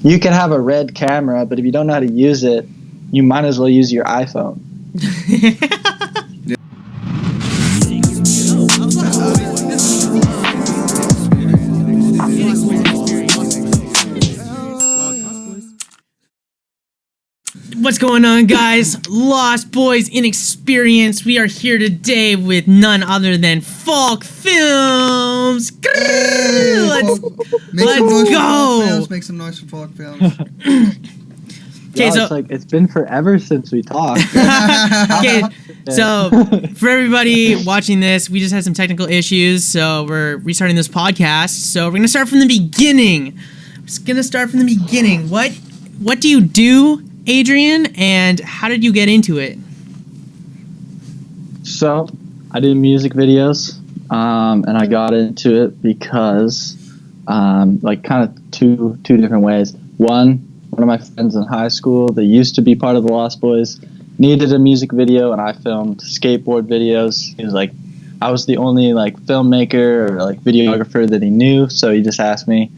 You can have a red camera, but if you don't know how to use it, you might as well use your iPhone. What's going on, guys? Lostboys, Inexperience. We are here today with none other than Falk FILMZ. Let's go. Make some noise for Falk FILMZ. Okay, so it's been forever since we talked. Okay, so for everybody watching this, we just had some technical issues, so we're restarting this podcast. So we're gonna start from the beginning. What do you do, Adrian, and how did you get into it? So I do music videos, and I got into it because, kind of two different ways. One of my friends in high school, they used to be part of the Lostboys, needed a music video, and I filmed skateboard videos. He was like, I was the only filmmaker or videographer that he knew, so he just asked me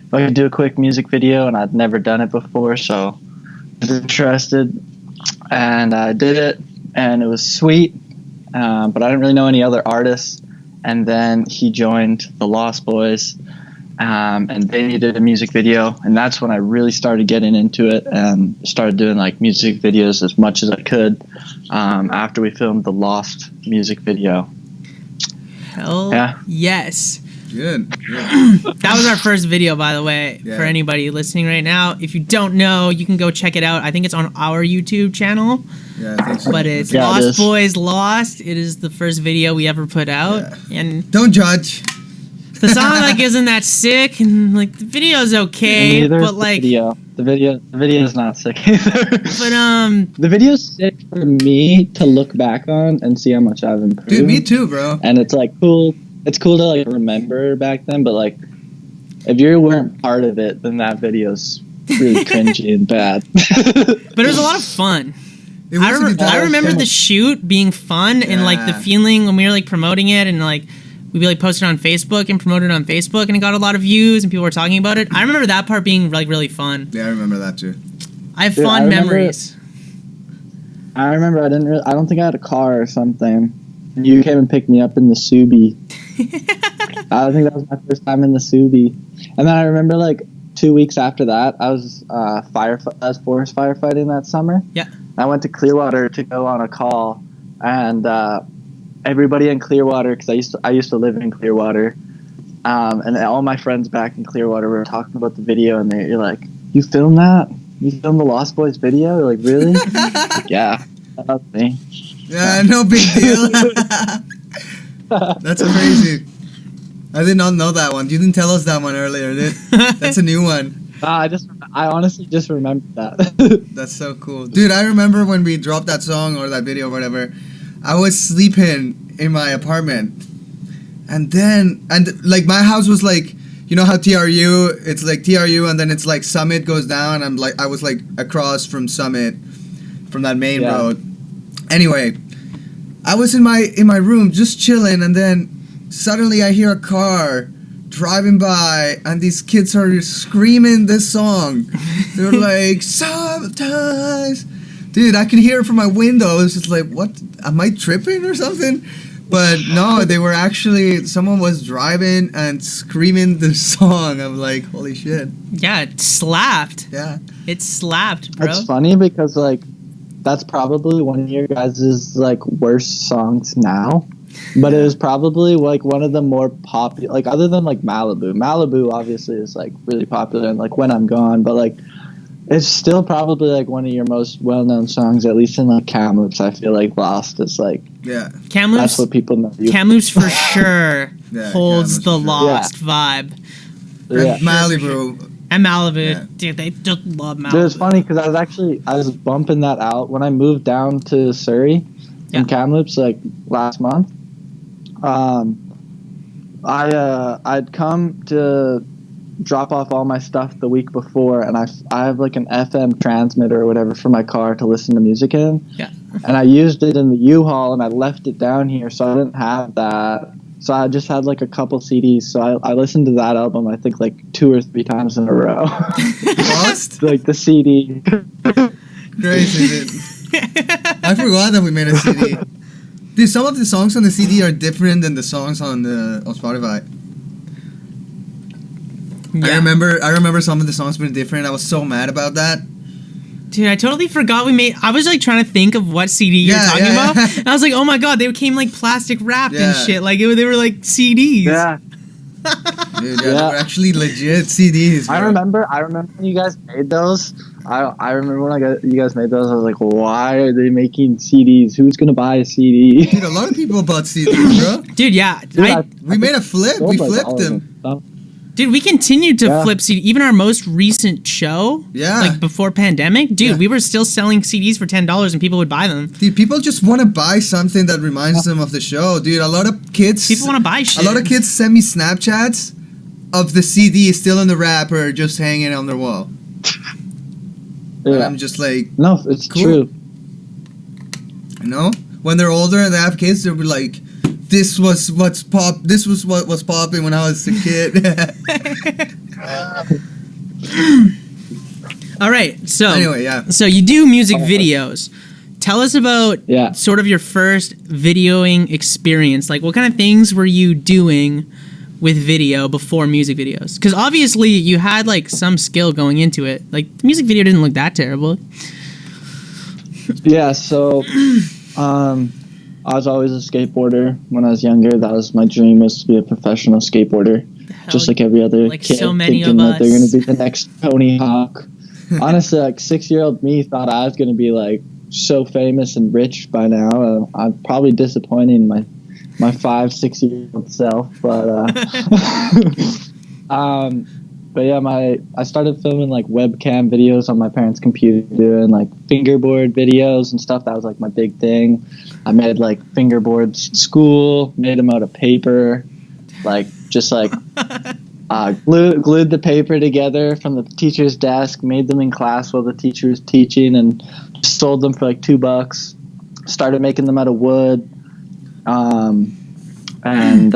if I could do a quick music video, and I'd never done it before, so I was interested, and I did it, and it was sweet, but I didn't really know any other artists. And then he joined the Lostboys, and they needed a music video, and that's when I really started getting into it and started doing music videos as much as I could after we filmed the Lost music video. Hell yeah. Yes. Good. That was our first video, by the way, for anybody listening right now. If you don't know, you can go check it out. I think it's on our YouTube channel. Yeah, I think so. But it's Lostboys Lost. It is the first video we ever put out. Yeah. And don't judge. The song isn't that sick, and the video's okay, but the video is not sick either. But the video's sick for me to look back on and see how much I've improved. Dude, me too, bro. And it's cool. It's cool to remember back then, but if you weren't part of it, then that video's really cringy and bad. But it was a lot of fun. I remember the shoot being fun and the feeling when we were promoting it, and we'd be posting it on Facebook and promote it on Facebook, and it got a lot of views and people were talking about it. I remember that part being really fun. Yeah, I remember that too. I have fond memories. I remember I don't think I had a car or something. You came and picked me up in the Subi. I think that was my first time in the Subi. And then I remember 2 weeks after that, I was forest firefighting that summer. Yeah. I went to Clearwater to go on a call, and everybody in Clearwater, because I used to live in Clearwater, and all my friends back in Clearwater were talking about the video, and you're like, you filmed that? You filmed the Lost Boys video? You're like, really? Yeah, that was me. Yeah, no big deal. That's crazy. I did not know that one. You didn't tell us that one earlier, did? That's a new one. I honestly just remembered that. That's so cool. Dude, I remember when we dropped that song or that video or whatever, I was sleeping in my apartment. And my house was you know how TRU, it's TRU and then it's Summit goes down. I was across from Summit, from that main road. Anyway, I was in my room just chilling, and then suddenly I hear a car driving by, and these kids are screaming this song. They're like, "Sometimes," dude, I can hear it from my window. I was just like, "What? Am I tripping or something?" But no, they were actually, someone was driving and screaming the song. I'm like, holy shit. Yeah, it slapped. Yeah, it slapped, bro. It's funny because that's probably one of your guys' worst songs now, but it was probably one of the more popular, other than Malibu obviously is really popular and When I'm Gone, but it's still probably one of your most well-known songs, at least in Kamloops. I feel Lost is Kamloops, that's what people know. Kamloops for sure holds the Lost vibe. Yeah. Malibu. And Malibu, dude, they just love Malibu. Dude, it's funny because I was bumping that out when I moved down to Surrey in Kamloops last month. I'd come to drop off all my stuff the week before, and I have an FM transmitter or whatever for my car to listen to music in. Yeah. And I used it in the U-Haul, and I left it down here, so I didn't have that. So I just had like a couple CDs. So I listened to that album, I think like 2 or 3 times in a row. Lost? Like the CD. Crazy, dude. I forgot that we made a CD. Dude, some of the songs on the CD are different than the songs on Spotify. Yeah. I remember some of the songs being different. I was so mad about that. Dude, I totally forgot we made. I was like trying to think of what CD you're talking about. And I was like, oh my god, they came like plastic wrapped and shit. Like they were like CDs. Yeah. Dude, they were actually legit CDs. Bro. I remember when you guys made those. I remember when you guys made those. I was like, why are they making CDs? Who's gonna buy a CD? Dude, a lot of people bought CDs, bro. Dude, yeah. We made a flip. We flipped them. Dude, we continued to flip CD. Even our most recent show, like before pandemic, dude, we were still selling CDs for $10 and people would buy them. Dude, people just want to buy something that reminds them of the show. Dude, a lot of kids... People want to buy shit. A lot of kids send me Snapchats of the CD still in the wrapper just hanging on their wall. Yeah. And I'm just like... No, it's cool. True. You know? When they're older and they have kids, they'll be like... This was what was popping when I was a kid. All right, so anyway, so you do music videos. Tell us about sort of your first videoing experience. Like, what kind of things were you doing with video before music videos? Because obviously you had like some skill going into it. Like, the music video didn't look that terrible. Yeah, so I was always a skateboarder when I was younger. That was my dream, was to be a professional skateboarder, just like every other kid, so many thinking of us. that they're going to be the next Tony Hawk. Honestly, like 6-year-old me thought I was going to be like so famous and rich by now. I'm probably disappointing my 5-6-year-old self, but yeah, I started filming like webcam videos on my parents' computer, doing like fingerboard videos and stuff. That was like my big thing. I made like fingerboards at school, made them out of paper, like just like glued the paper together from the teacher's desk, made them in class while the teacher was teaching, and just sold them for like $2. Started making them out of wood, and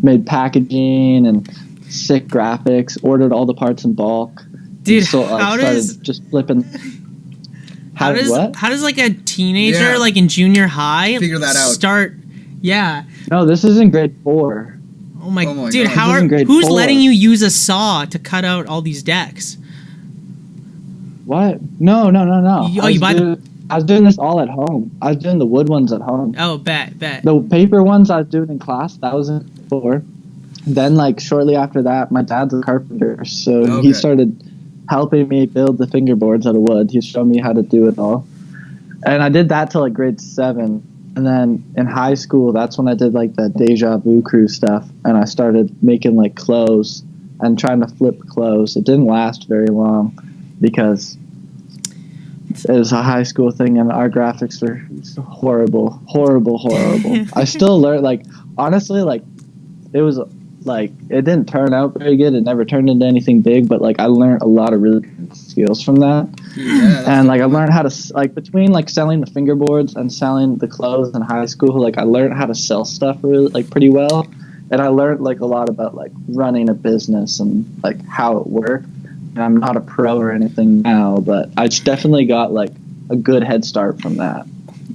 made packaging and sick graphics. Ordered all the parts in bulk. Dude, started just flipping. How does like a teenager like in junior high figure that out? Start, No, this is in grade 4. Oh my dude, God. Who's letting you use a saw to cut out all these decks? What? No. You buy I was doing this all at home. I was doing the wood ones at home. Oh, bet. The paper ones I was doing in class, that was in 4. Then, like, shortly after that, my dad's a carpenter, so he started helping me build the fingerboards out of wood. He showed me how to do it all. And I did that till, like, grade 7. And then in high school, that's when I did, like, the Deja Vu crew stuff. And I started making, like, clothes and trying to flip clothes. It didn't last very long because it was a high school thing, and our graphics were horrible. I still learned, like, honestly, like, it was... Like, it didn't turn out very good. It never turned into anything big, but, like, I learned a lot of really good skills from that. Yeah, and, like, I learned how to, like, between, like, selling the fingerboards and selling the clothes in high school, like, I learned how to sell stuff really, like, pretty well. And I learned, like, a lot about, like, running a business and, like, how it worked. And I'm not a pro or anything now, but I definitely got, like, a good head start from that.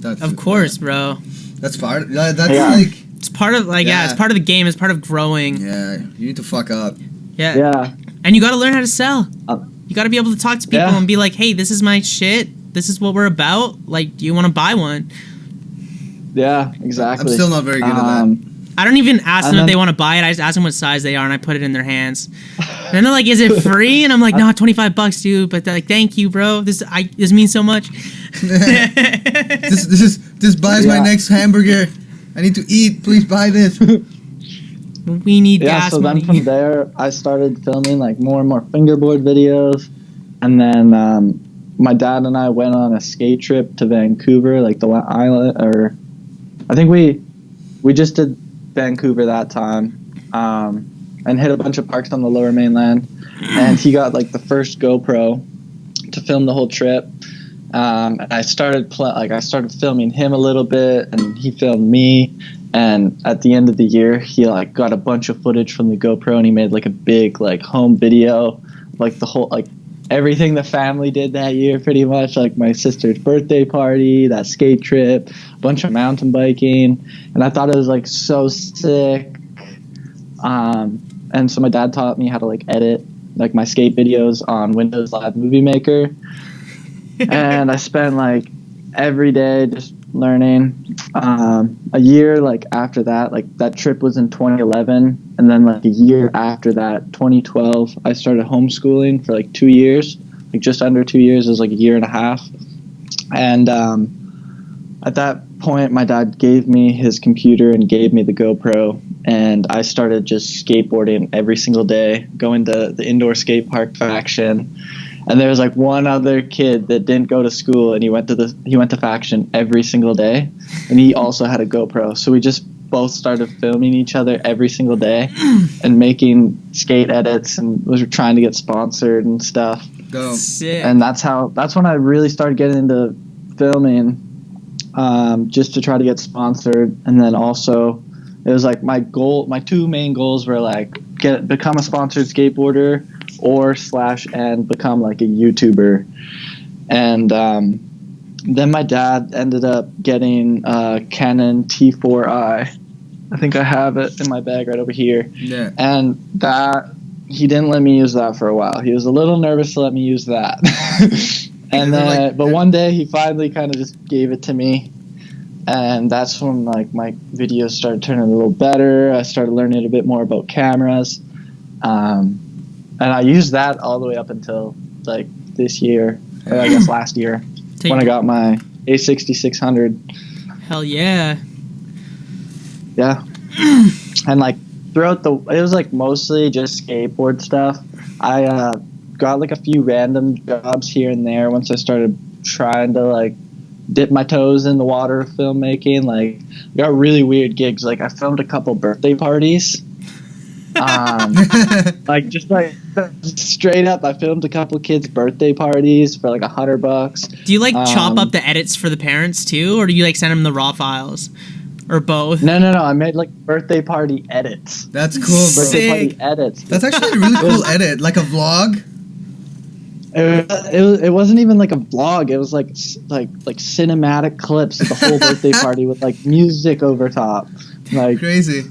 Of course, bro. That's fire. That's, like... It's part of, like, it's part of the game. It's part of growing. Yeah, you need to fuck up. Yeah. And you got to learn how to sell. You got to be able to talk to people and be like, hey, this is my shit. This is what we're about. Like, do you want to buy one? Yeah, exactly. I'm still not very good at that. I don't even ask them if they want to buy it. I just ask them what size they are, and I put it in their hands. And then they're like, is it free? And I'm like, no, $25, dude. But they're like, thank you, bro. This means so much. This buys my next hamburger. I need to eat. Please buy this. We need gas money. Then from there, I started filming like more and more fingerboard videos. And then my dad and I went on a skate trip to Vancouver, like the island. Or I think we just did Vancouver that time, and hit a bunch of parks on the Lower Mainland. And he got like the first GoPro to film the whole trip. And I started filming him a little bit, and he filmed me. And at the end of the year, he like got a bunch of footage from the GoPro, and he made like a big like home video, like the whole like everything the family did that year, pretty much, like my sister's birthday party, that skate trip, a bunch of mountain biking, and I thought it was like so sick. And so my dad taught me how to like edit like my skate videos on Windows Live Movie Maker, and I spent like every day just learning. A year like after that, like that trip was in 2011, and then like a year after that, 2012, I started homeschooling for like 2 years, like just under 2 years. It was like a year and a half. And at that point, my dad gave me his computer and gave me the GoPro, and I started just skateboarding every single day, going to the indoor skate park Faction. And there was like one other kid that didn't go to school, and he went to Faction every single day, and he also had a GoPro. So we just both started filming each other every single day and making skate edits, and we were trying to get sponsored and stuff. Go. Sick. And that's when I really started getting into filming, just to try to get sponsored. And then also it was like my two main goals were like become a sponsored skateboarder and become like a YouTuber. And then my dad ended up getting a Canon T4i. I think I have it in my bag right over here. Yeah. And that he didn't let me use that for a while. He was a little nervous to let me use that. And then, but one day he finally kind of just gave it to me. And that's when like my videos started turning a little better. I started learning a bit more about cameras. And I used that all the way up until like this year, or I guess last year, when I got my A6600. Hell yeah. Yeah. And like throughout it was like mostly just skateboard stuff. I got like a few random jobs here and there once I started trying to like dip my toes in the water of filmmaking. Like I got really weird gigs. Like I filmed a couple birthday parties. Like just like straight up, I filmed a couple kids' birthday parties for like $100. Do you like chop up the edits for the parents too, or do you like send them the raw files, or both? No. I made like birthday party edits. That's cool, bro. Birthday party edits. That's actually a really cool edit, like a vlog. It wasn't even like a vlog. It was like cinematic clips of the whole birthday party with like music over top, like crazy.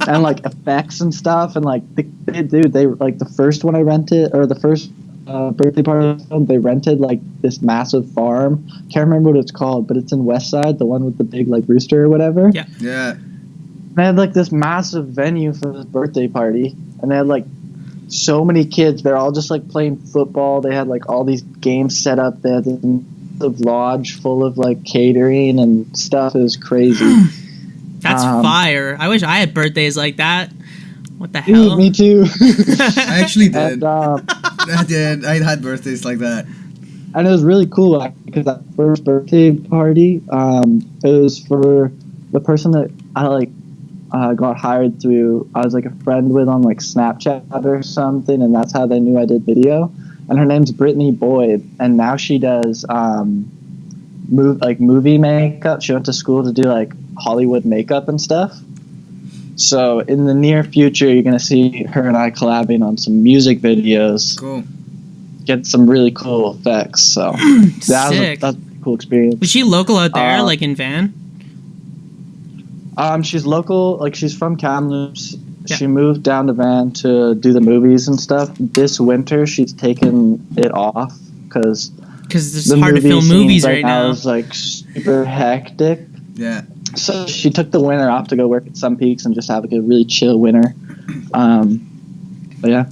And like effects and stuff, and like they like the first one I rented, or the first birthday party they rented like this massive farm. Can't remember what it's called, but it's in Westside, the one with the big like rooster or whatever. Yeah. They had like this massive venue for this birthday party, and they had like so many kids. They're all just like playing football. They had like all these games set up. They had the lodge full of like catering and stuff. It was crazy. That's fire. I wish I had birthdays like that. What the hell? Me too. I actually did. And, I did. I had birthdays like that. And it was really cool because that first birthday party, it was for the person that I like got hired through. I was like a friend with on like Snapchat or something, and that's how they knew I did video. And her name's Brittany Boyd, and now she does movie makeup. She went to school to do like Hollywood makeup and stuff. So in the near future, you're gonna see her and I collabing on some music videos. Cool. Get some really cool effects. So that was a cool experience. Was she local out there, like in Van? She's local. Like she's from Kamloops. Yeah. She moved down to Van to do the movies and stuff. This winter, she's taken it off because it's hard to film movies right now. It's like super hectic. Yeah. So she took the winter off to go work at Sun Peaks and just have like a really chill winter. But yeah.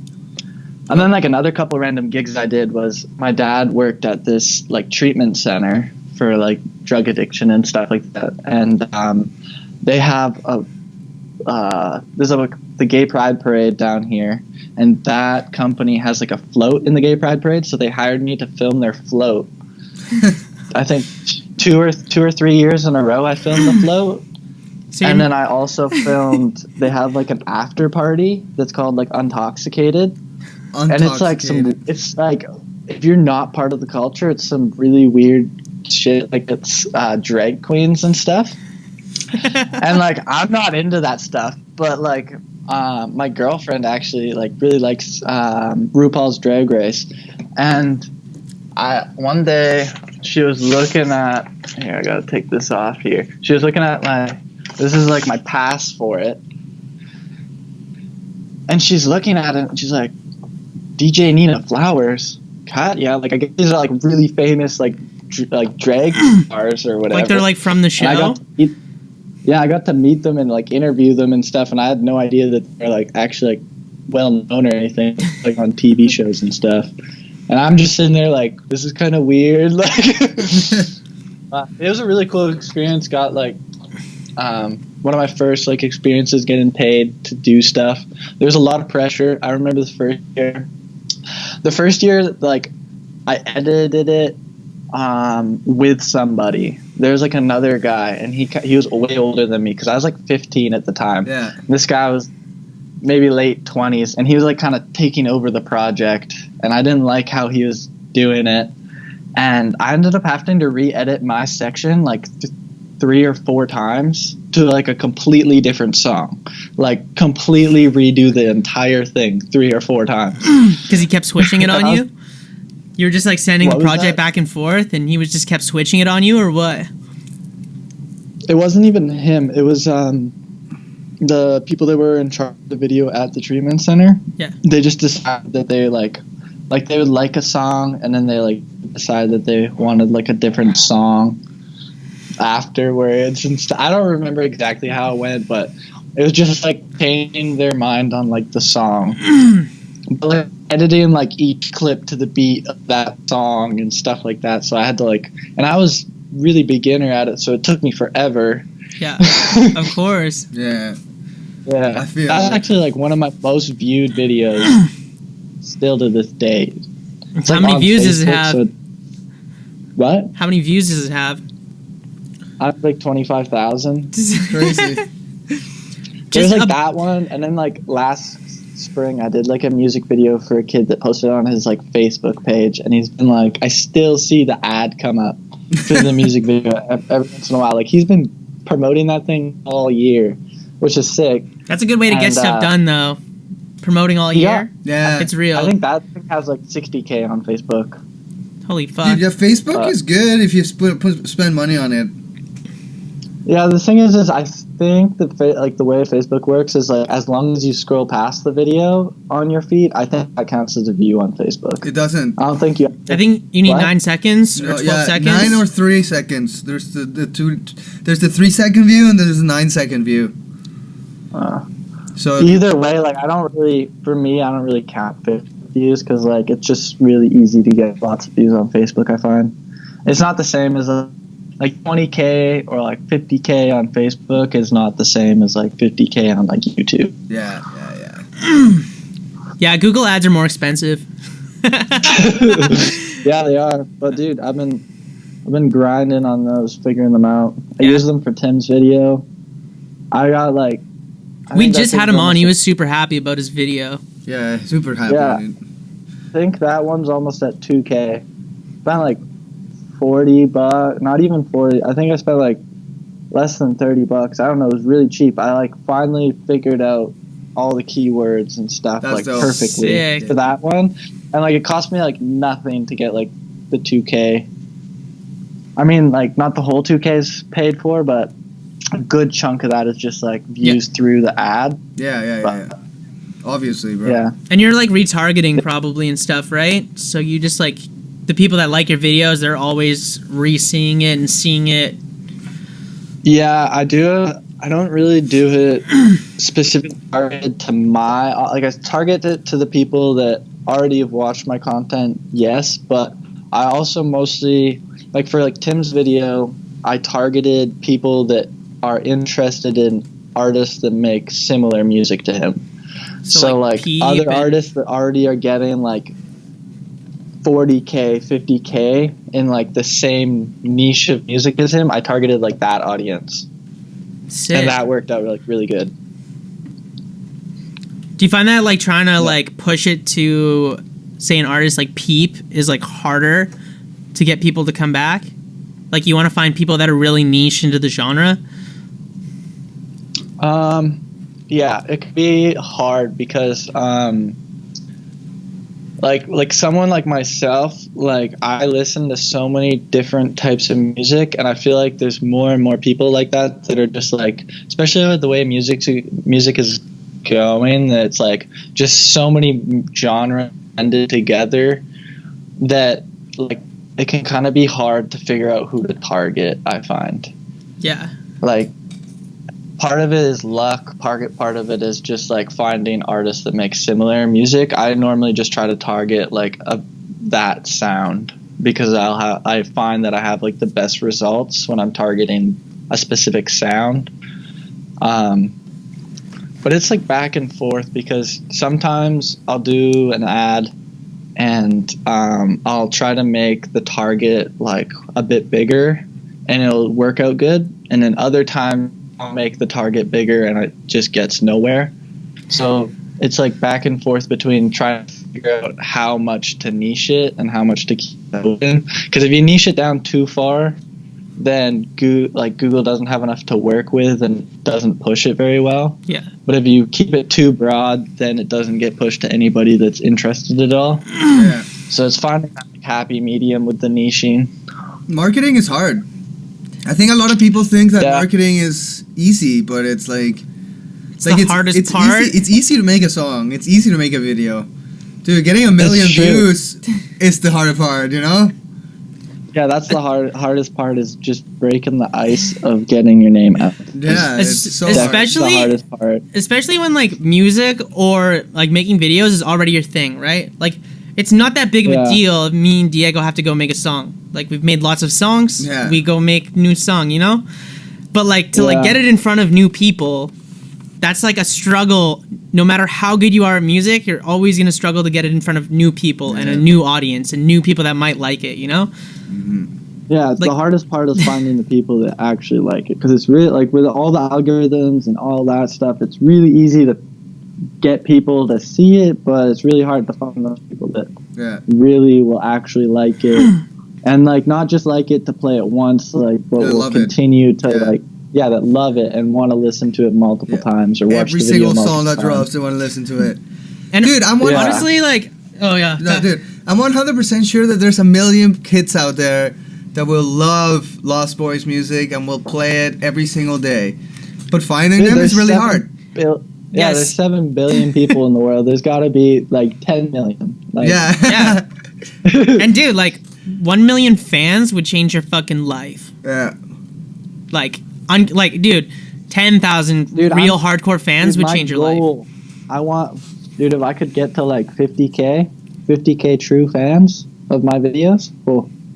And then like another couple random gigs I did was my dad worked at this like treatment center for like drug addiction and stuff like that. And they have the Gay Pride Parade down here, and that company has like a float in the Gay Pride Parade, so they hired me to film their float. I think two or 3 years in a row I filmed the float. And then I also filmed, they have like an after party that's called like Untoxicated. And it's like if you're not part of the culture, it's some really weird shit, like it's drag queens and stuff. And like I'm not into that stuff, but like my girlfriend actually like really likes RuPaul's Drag Race, and one day she was looking at here. I gotta take this off here. She was looking at this is like my pass for it, and she's looking at it and she's like, DJ Nina Flowers, God, yeah, like I guess these are like really famous like drag stars or whatever. Like they're like from the show. I got to meet them and like interview them and stuff, and I had no idea that they're like actually like well known or anything, like on TV shows and stuff. And I'm just sitting there like, this is kind of weird. Like, it was a really cool experience. Got like one of my first like experiences getting paid to do stuff. There was a lot of pressure. I remember the first year. The first year, like I edited it with somebody. There's like another guy, and he was way older than me because I was like 15 at the time. Yeah. This guy was maybe late 20s, and he was like kind of taking over the project, and I didn't like how he was doing it, and I ended up having to re-edit my section like 3 or 4 times to like a completely different song, like completely redo the entire thing 3 or 4 times because he kept switching it on you. You were just like sending the project back and forth, and he was just kept switching it on you, or what? It wasn't even him. It was the people that were in charge of the video at the treatment center. Yeah. They just decided that they like they would like a song, and then they like decided that they wanted like a different song afterwards and I don't remember exactly how it went, but it was just like changing their mind on like the song. But like editing like each clip to the beat of that song and stuff like that. So I had to like, and I was really beginner at it, so it took me forever. Yeah, of course. Yeah. Yeah. That's actually like one of my most viewed videos still to this day. It's how like many views does it Facebook, have? so what? How many views does it have? I have like 25,000. Crazy. There's like that one, and then like last spring I did like a music video for a kid that posted on his like Facebook page, and he's been like, I still see the ad come up to the music video every once in a while. Like he's been promoting that thing all year, which is sick. That's a good way to get stuff done though. Promoting all year. Yeah. It's real. I think that thing has like 60K on Facebook. Holy fuck. Dude, yeah, Facebook is good if you spend money on it. Yeah, the thing is I think that like the way Facebook works is like as long as you scroll past the video on your feed, I think that counts as a view on Facebook. It doesn't. I don't think you. I think you need 9 seconds or 12 seconds. 9 or 3 seconds. There's the 3-second view and there's a 9-second view. So either way, like I don't really count views because like it's just really easy to get lots of views on Facebook. I find it's not the same as like 20K or like 50K on Facebook is not the same as like 50K on like YouTube. Yeah. Yeah, Google ads are more expensive. Yeah, they are. But dude, I've been grinding on those, figuring them out. I use them for Tim's video. I got like. We just had him on. He was super happy about his video. Yeah, super happy. Yeah, dude. I think that one's almost at 2K. Spent like $40, not even 40. I think I spent like less than $30. I don't know. It was really cheap. I like finally figured out all the keywords and stuff like perfectly for that one, and like it cost me like nothing to get like the 2K. I mean, like not the whole 2K is paid for, but a good chunk of that is just like views through the ad. Yeah. Obviously, bro. Yeah. And you're like retargeting probably and stuff, right? So you just like the people that like your videos, they're always re-seeing it and seeing it. Yeah, I do. I don't really do it specifically targeted to I target it to the people that already have watched my content, yes, but I also mostly, like for like Tim's video, I targeted people that are interested in artists that make similar music to him. So like other artists that already are getting like 40K, 50K in like the same niche of music as him, I targeted like that audience. Sick. And that worked out like really good. Do you find that like trying to like push it to say an artist like Peep is like harder to get people to come back? Like you want to find people that are really niche into the genre? Yeah, it could be hard because like someone like myself, like I listen to so many different types of music, and I feel like there's more and more people like that are just like, especially with the way music is going, that it's like just so many genres blended together that like it can kind of be hard to figure out who to target, I find. Yeah. Like part of it is luck, part of it is just like finding artists that make similar music. I normally just try to target like that sound because I find that I have like the best results when I'm targeting a specific sound. But it's like back and forth because sometimes I'll do an ad and I'll try to make the target like a bit bigger and it'll work out good, and then other times I'll make the target bigger and it just gets nowhere. So it's like back and forth between trying to figure out how much to niche it and how much to keep it open. Because if you niche it down too far, then Google doesn't have enough to work with and doesn't push it very well. Yeah. But if you keep it too broad, then it doesn't get pushed to anybody that's interested at all. Yeah. So it's finding that happy medium with the niching. Marketing is hard. I think a lot of people think that marketing is easy, but it's like the hardest part. It's easy to make a song. It's easy to make a video. Dude, getting a million views is the hard part, you know? Yeah, that's the hardest part, is just breaking the ice of getting your name out. Yeah, it's so especially hard. The hardest part. Especially when like music or like making videos is already your thing, right? Like it's not that big of a deal if me and Diego have to go make a song. Like we've made lots of songs, we go make new song, you know? But like to like get it in front of new people, that's like a struggle. No matter how good you are at music, you're always going to struggle to get it in front of new people and a new audience and new people that might like it, you know? Mm-hmm. Yeah, the hardest part is finding the people that actually like it, because it's really like with all the algorithms and all that stuff, it's really easy to get people to see it, but it's really hard to find those people that really will actually like it. And like not just like it to play it once, like but will continue to like that love it and want to listen to it multiple times or watch every the video single song that drops. They want to listen to it. And dude, I'm honestly like dude, I'm 100% sure that there's a million kids out there that will love Lostboys music and will play it every single day. But finding them is really hard. There's 7 billion people in the world. There's got to be like 10 million. Like, And dude, like 1 million fans would change your fucking life. Yeah. Like, dude, 10,000 real hardcore fans would change your life. Dude, if I could get to like 50K true fans of my videos,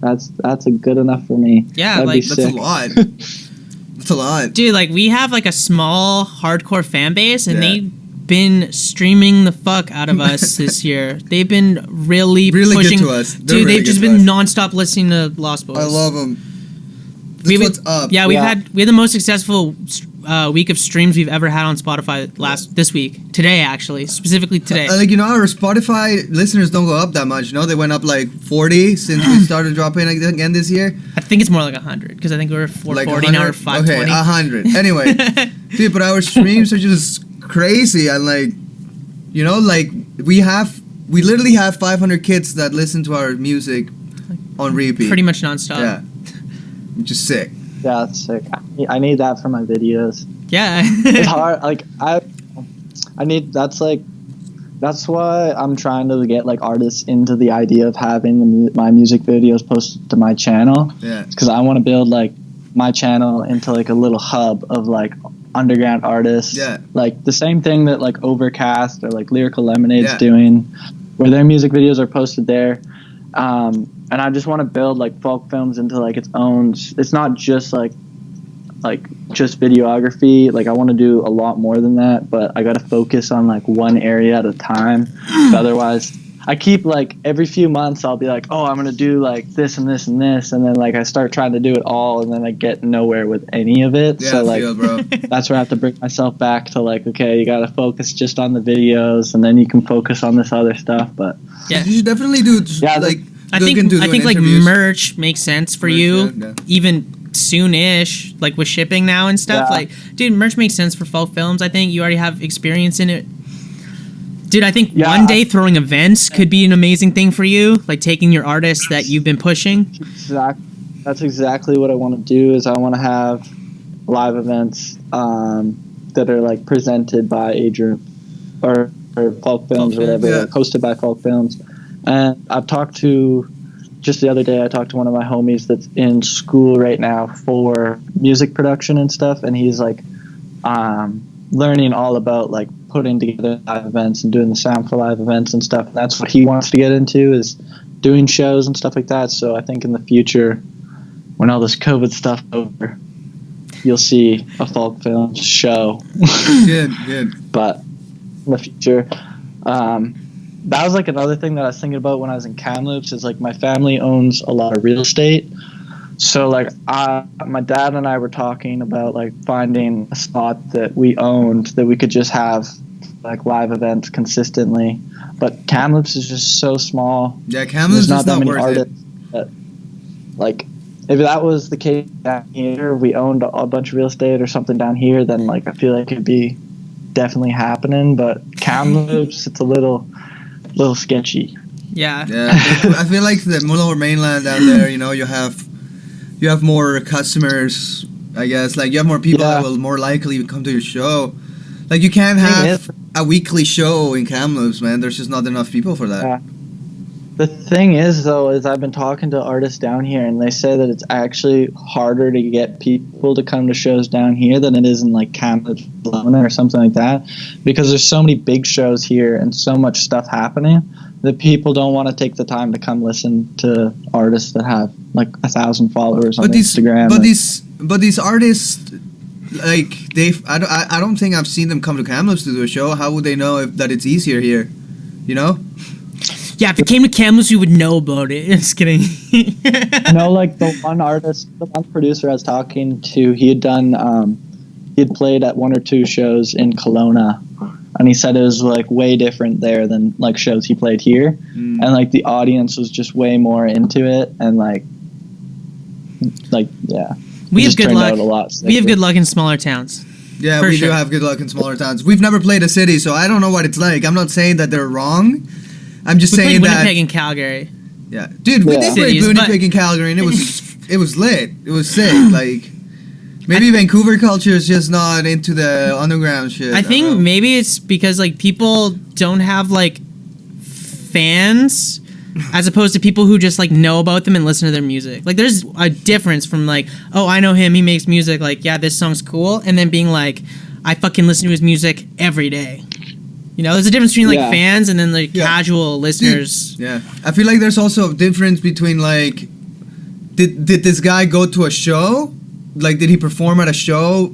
that's a good enough for me. Yeah, that'd like that's a lot. That's a lot. Dude, like we have like a small hardcore fan base and they've been streaming the fuck out of us this year. They've been really pushing good to us. Dude, they've just been nonstop listening to Lostboys. I love them. What's up. Yeah, we had the most successful week of streams we've ever had on Spotify this week. Today, actually. Specifically today. Like, you know, our Spotify listeners don't go up that much, you know? They went up like 40 since we started dropping again this year. I think it's more like 100, because I think we were 440, now we're 520. Okay, 100. Anyway. Dude, but our streams are just crazy. And like, you know, like we literally have 500 kids that listen to our music on repeat. Pretty much nonstop. Yeah. Which is sick. Yeah, that's sick. I need that for my videos. Yeah. It's hard. Like that's why I'm trying to get like artists into the idea of having my music videos posted to my channel. Yeah. Because I want to build like my channel into like a little hub of like underground artists. Yeah. Like the same thing that like Overcast or like Lyrical Lemonade's doing, where their music videos are posted there. And I just want to build like Falk FILMZ into like its own. It's not just like just videography. Like I want to do a lot more than that, but I got to focus on like one area at a time. Otherwise, I keep like every few months I'll be like, oh, I'm gonna do like this and this and this, and then like I start trying to do it all, and then I get nowhere with any of it. Yeah, so like bro. that's where I have to bring myself back to like, okay, you got to focus just on the videos, and then you can focus on this other stuff. But you should definitely do like. I think like merch makes sense for you, even soon-ish, like with shipping now and stuff. Yeah. Like, dude, merch makes sense for Falk FILMZ. I think you already have experience in it. Dude, I think one day throwing events could be an amazing thing for you, like taking your artists that you've been pushing. That's exactly what I want to do. Is I want to have live events that are like presented by Adrian or Falk FILMZ or whatever, like, hosted by Falk FILMZ. And I've talked to, just the other day, I talked to one of my homies that's in school right now for music production and stuff, and he's like learning all about like putting together live events and doing the sound for live events and stuff. And that's what he wants to get into, is doing shows and stuff like that. So I think in the future, when all this COVID stuff is over, you'll see a Falk FILMZ show. Good. But in the future, that was like another thing that I was thinking about when I was in Kamloops, is like my family owns a lot of real estate. So like my dad and I were talking about like finding a spot that we owned that we could just have like live events consistently. But Kamloops is just so small. Yeah, Kamloops is not worth it. That, like, if that was the case down here, we owned a bunch of real estate or something down here, then like I feel like it'd be definitely happening. But Kamloops, it's a little sketchy. Yeah. I feel like the lower mainland down there, you know, you have more customers, I guess. Like, you have more people that will more likely come to your show. Like, you can't have a weekly show in Kamloops, man. There's just not enough people for that. Yeah. The thing is, though, is I've been talking to artists down here, and they say that it's actually harder to get people to come to shows down here than it is in, like, Kamloops or something like that, because there's so many big shows here and so much stuff happening that people don't want to take the time to come listen to artists that have, like, 1,000 followers on Instagram. But these artists, like, I don't think I've seen them come to Kamloops to do a show. How would they know that it's easier here? You know? Yeah, if it came to Kamloops, you would know about it. Just kidding. No, like the one producer I was talking to, he had played at 1 or 2 shows in Kelowna, and he said it was like way different there than like shows he played here, and like the audience was just way more into it, and like yeah. We have good luck. We have good luck in smaller towns. Yeah, we do have good luck in smaller towns. We've never played a city, so I don't know what it's like. I'm not saying that they're wrong. I'm just saying that Winnipeg and Calgary. Yeah, dude, we did play Winnipeg and Calgary, and it was lit. It was sick. Like, maybe Vancouver culture is just not into the underground shit. I think maybe it's because like people don't have like fans, as opposed to people who just like know about them and listen to their music. Like, there's a difference from like, oh, I know him, he makes music, like, yeah, this song's cool, and then being like, I fucking listen to his music every day. You know, there's a difference between like fans and then like casual listeners. Yeah, I feel like there's also a difference between like, did this guy go to a show? Like, did he perform at a show?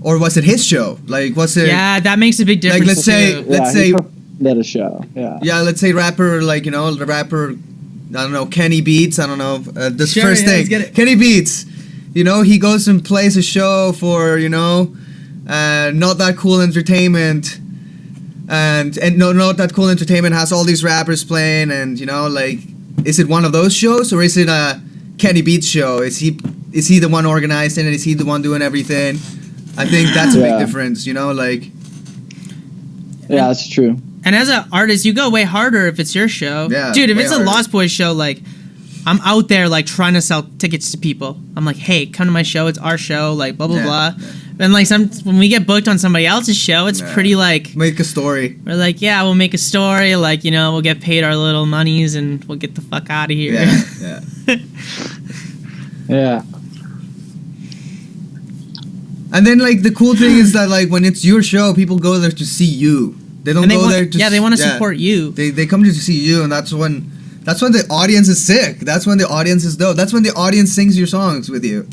Or was it his show? Like, was it? Yeah, that makes a big difference. Like, let's say at a show. Yeah, let's say rapper, like, you know, the rapper, I don't know, Kenny Beats. I don't know this first thing. Kenny Beats. You know, he goes and plays a show for, you know, Not That Cool Entertainment. And Not That Cool Entertainment has all these rappers playing, and, you know, like, is it one of those shows, or is it a Kenny Beats show? Is he the one organizing it? Is he the one doing everything? I think that's a big difference, you know, like. Yeah, that's true. And as an artist, you go way harder if it's your show. Yeah, dude, if it's a Lostboys show, like, I'm out there, like, trying to sell tickets to people. I'm like, hey, come to my show. It's our show, like, blah, blah, blah. Yeah. And, like, when we get booked on somebody else's show, it's pretty, like... Make a story. We're like, yeah, we'll make a story. Like, you know, we'll get paid our little monies, and we'll get the fuck out of here. Yeah. Yeah. And then, like, the cool thing is that, like, when it's your show, people go there to see you. They don't go there to... Yeah, they want to support you. They come to see you, and that's when the audience is sick. That's when the audience is dope. That's when the audience sings your songs with you.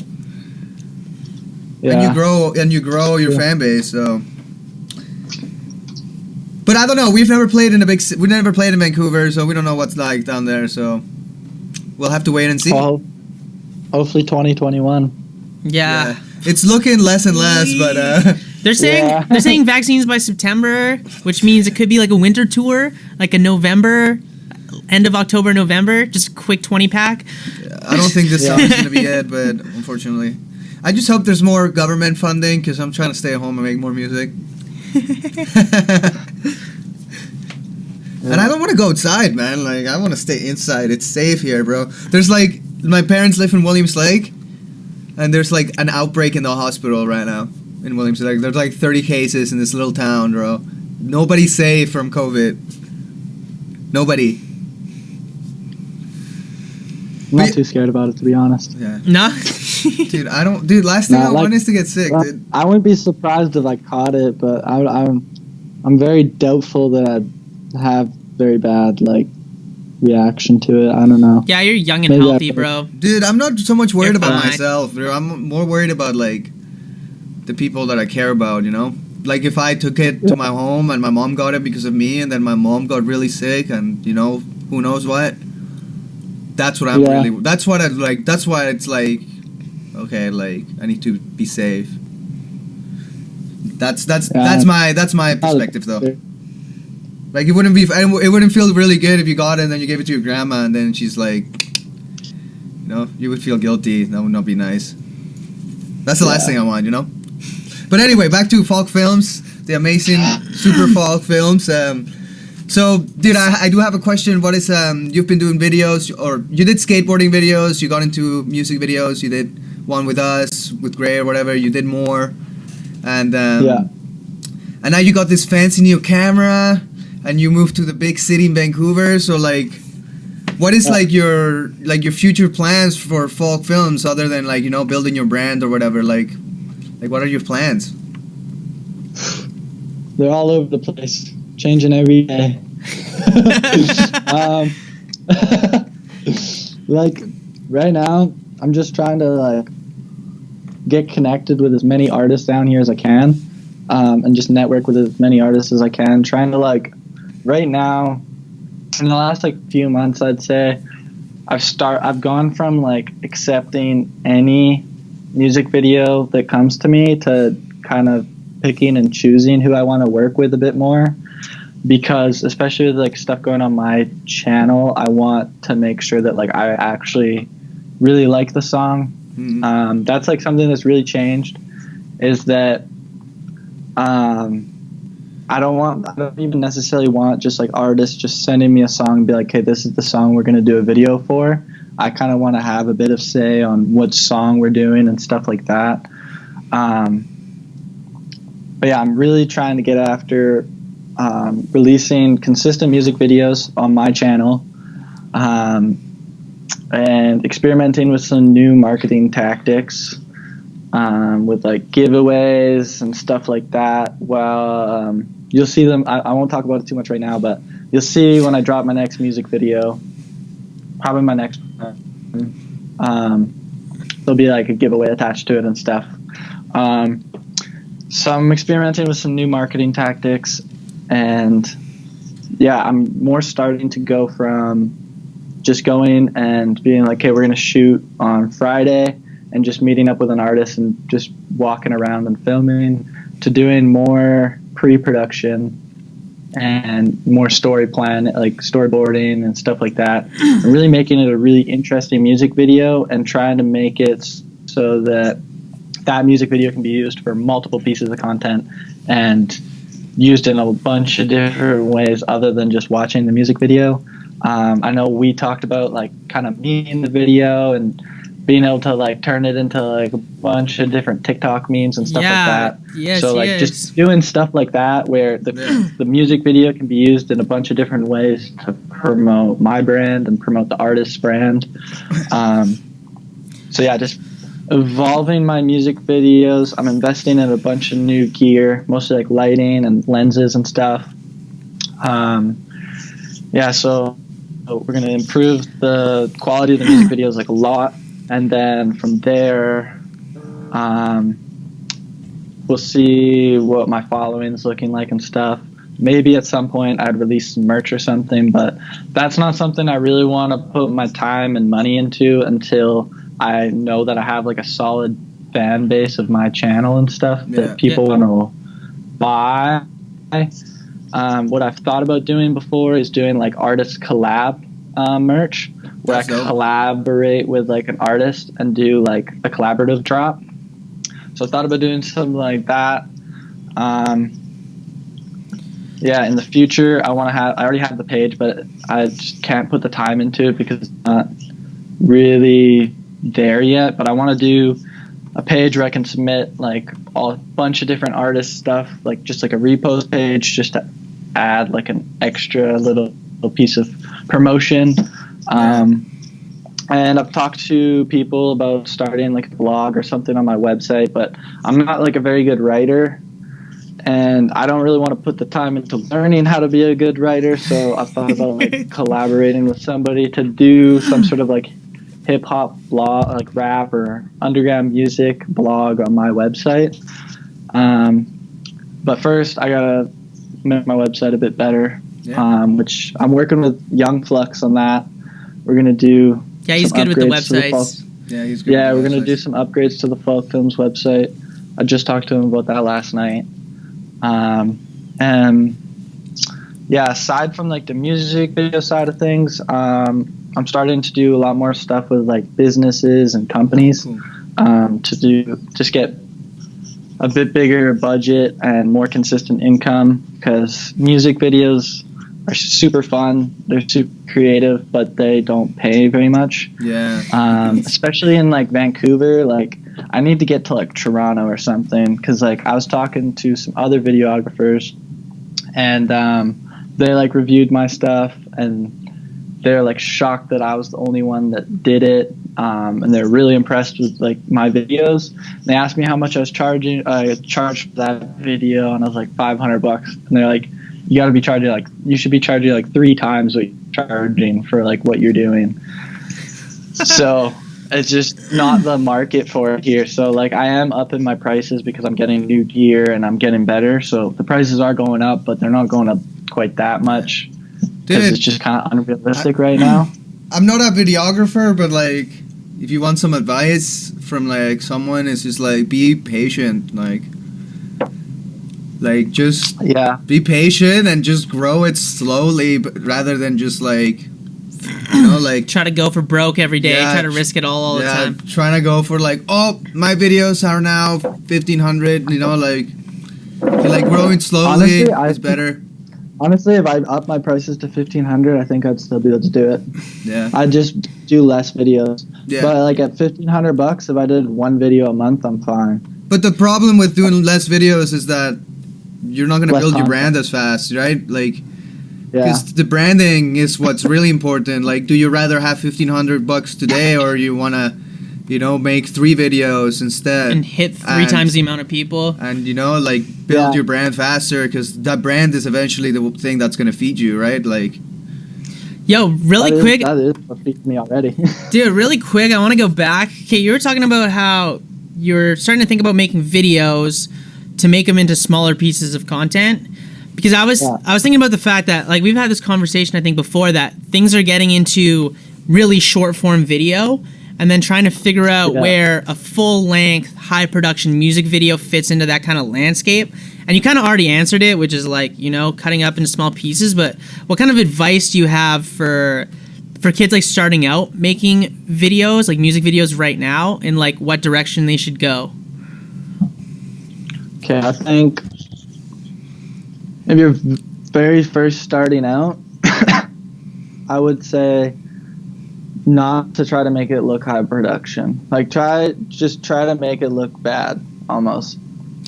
Yeah. And you grow your fan base, so... But I don't know, we've never played in Vancouver, so we don't know what's like down there, so... We'll have to wait and see. Well, hopefully 2021. Yeah. It's looking less and less, but they're saying vaccines by September, which means it could be like a winter tour, like a November end of October, November. Just a quick 20-pack. I don't think this summer's going to be it, but unfortunately. I just hope there's more government funding because I'm trying to stay at home and make more music. And I don't want to go outside, man. Like, I want to stay inside. It's safe here, bro. There's like, my parents live in Williams Lake, and there's like an outbreak in the hospital right now in Williams Lake. There's like 30 cases in this little town, bro. Nobody's safe from COVID. Nobody. I'm not too scared about it, to be honest. Yeah. No? Dude, I don't. Dude, last thing I want is to get sick, dude. I wouldn't be surprised if I caught it, but I'm very doubtful that I'd have very bad like reaction to it. I don't know. Yeah, you're young and healthy, bro. Dude, I'm not so much worried about myself, bro. I'm more worried about like the people that I care about, you know? Like if I took it to my home and my mom got it because of me, and then my mom got really sick, and you know, who knows what. That's what I'm really. That's what I like. That's why it's like, okay, like I need to be safe. That's my perspective though. Like it wouldn't feel really good if you got it and then you gave it to your grandma and then she's like, you know, you would feel guilty. That would not be nice. That's the last thing I want, you know. But anyway, back to Falk FILMZ, the amazing Super Falk FILMZ. So, dude, I do have a question. What is you've been doing videos, or you did skateboarding videos? You got into music videos. You did one with us, with Gray or whatever. You did more, and and now you got this fancy new camera. And you moved to the big city in Vancouver, so like, what is like your future plans for Falk FILMZ other than like, you know, building your brand or whatever? Like what are your plans? They're all over the place, changing every day. Like right now, I'm just trying to like get connected with as many artists down here as I can, and just network with as many artists as I can. Trying to like. Right now, in the last like few months, I'd say I've gone from like accepting any music video that comes to me to kind of picking and choosing who I want to work with a bit more, because especially with like stuff going on my channel, I want to make sure that like I actually really like the song. Mm-hmm. That's like something that's really changed, is that I don't even necessarily want just like artists just sending me a song and be like, hey, this is the song we're going to do a video for. I kind of want to have a bit of say on what song we're doing and stuff like that. But yeah, I'm really trying to get after releasing consistent music videos on my channel, and experimenting with some new marketing tactics, with like giveaways and stuff like that. Well, you'll see them. I won't talk about it too much right now, but you'll see when I drop my next music video, probably my next one, there'll be like a giveaway attached to it and stuff. So I'm experimenting with some new marketing tactics, and yeah, I'm more starting to go from just going and being like, hey, we're going to shoot on Friday, and just meeting up with an artist and just walking around and filming, to doing more pre-production and more story plan, like storyboarding and stuff like that, and really making it a really interesting music video, and trying to make it so that that music video can be used for multiple pieces of content and used in a bunch of different ways other than just watching the music video. I know we talked about like kind of me in the video and being able to like turn it into like a bunch of different TikTok memes and stuff like that. Yes, so like just doing stuff like that where the music video can be used in a bunch of different ways to promote my brand and promote the artist's brand. So yeah, just evolving my music videos. I'm investing in a bunch of new gear, mostly like lighting and lenses and stuff. Yeah, so we're going to improve the quality of the music videos like a lot. And then from there, we'll see what my following's looking like and stuff. Maybe at some point I'd release some merch or something, but that's not something I really want to put my time and money into until I know that I have like a solid fan base of my channel and stuff that people want to buy. What I've thought about doing before is doing like artist collab merch where That's I dope. collaborate with like an artist and do like a collaborative drop. So I thought about doing something like that. Yeah, in the future, I already have the page, but I just can't put the time into it because it's not really there yet. But I want to do a page where I can submit like a bunch of different artist stuff, like just like a repost page, just to add like an extra little piece of promotion. And I've talked to people about starting like a blog or something on my website, but I'm not like a very good writer. And I don't really want to put the time into learning how to be a good writer, so I've thought about like collaborating with somebody to do some sort of like hip hop blog, like rap or underground music blog on my website. But first, I gotta make my website a bit better, which I'm working with Young Flux on that. We're gonna do he's good with the websites. He's good. Yeah, we're gonna do some upgrades to the FILMZ website. I just talked to him about that last night. And yeah, aside from like the music video side of things, I'm starting to do a lot more stuff with like businesses and companies, to just get a bit bigger budget and more consistent income, because music videos are super fun. They're super creative, but they don't pay very much. Especially in like Vancouver, like I need to get to like Toronto or something, because like I was talking to some other videographers, and they like reviewed my stuff, and they're like shocked that I was the only one that did it, and they're really impressed with like my videos. And they asked me how much I was charging. I charged for that video, and I was like $500, and they're like, you got to be charging like, you should be charging like 3 times what you're charging for like what you're doing. So it's just not the market for it here. So like I am upping my prices because I'm getting new gear and I'm getting better. So the prices are going up, but they're not going up quite that much, because it's just kind of unrealistic right now. I'm not a videographer, but like if you want some advice from like someone, it's just like be patient. Like just be patient and just grow it slowly, but rather than just like, you know, like try to go for broke every day, try to risk it all the time. Trying to go for like, oh, my videos are now 1,500, you know, like growing slowly is better. Honestly, if I up my prices to 1,500, I think I'd still be able to do it. Yeah. I'd just do less videos. Yeah. But like at $1,500, if I did 1 video a month, I'm fine. But the problem with doing less videos is that you're not going to build your brand as fast, right? Like, because the branding is what's really important. Like, do you rather have $1,500 today, or you want to, you know, make 3 videos instead and hit 3 times the amount of people, and you know, like build your brand faster, because that brand is eventually the thing that's going to feed you, right? Like, yo, really quick, that is what feeds me already. Dude, really quick, I want to go back. Okay, you were talking about how you're starting to think about making videos to make them into smaller pieces of content, because I was thinking about the fact that like we've had this conversation I think before, that things are getting into really short form video, and then trying to figure out where a full length high production music video fits into that kind of landscape. And you kind of already answered it, which is like, you know, cutting up into small pieces. But what kind of advice do you have for kids like starting out making videos, like music videos right now, and like what direction they should go? Okay, I think if you're very first starting out, I would say not to try to make it look high production. Like just try to make it look bad, almost.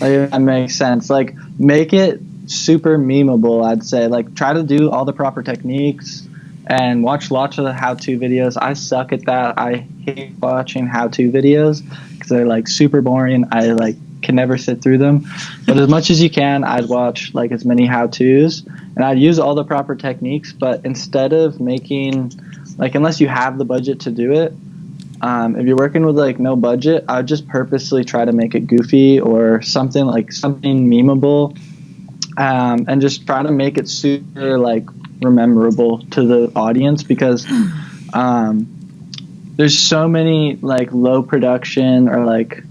Like, if that makes sense. Like, make it super memeable, I'd say. Like, try to do all the proper techniques and watch lots of the how-to videos. I suck at that. I hate watching how-to videos because they're like super boring. I like can never sit through them. But as much as you can, I'd watch like as many how-tos, and I'd use all the proper techniques. But instead of making, like, unless you have the budget to do it, if you're working with like no budget, I would just purposely try to make it goofy or something memeable, and just try to make it super like memorable to the audience, because there's so many like low production or like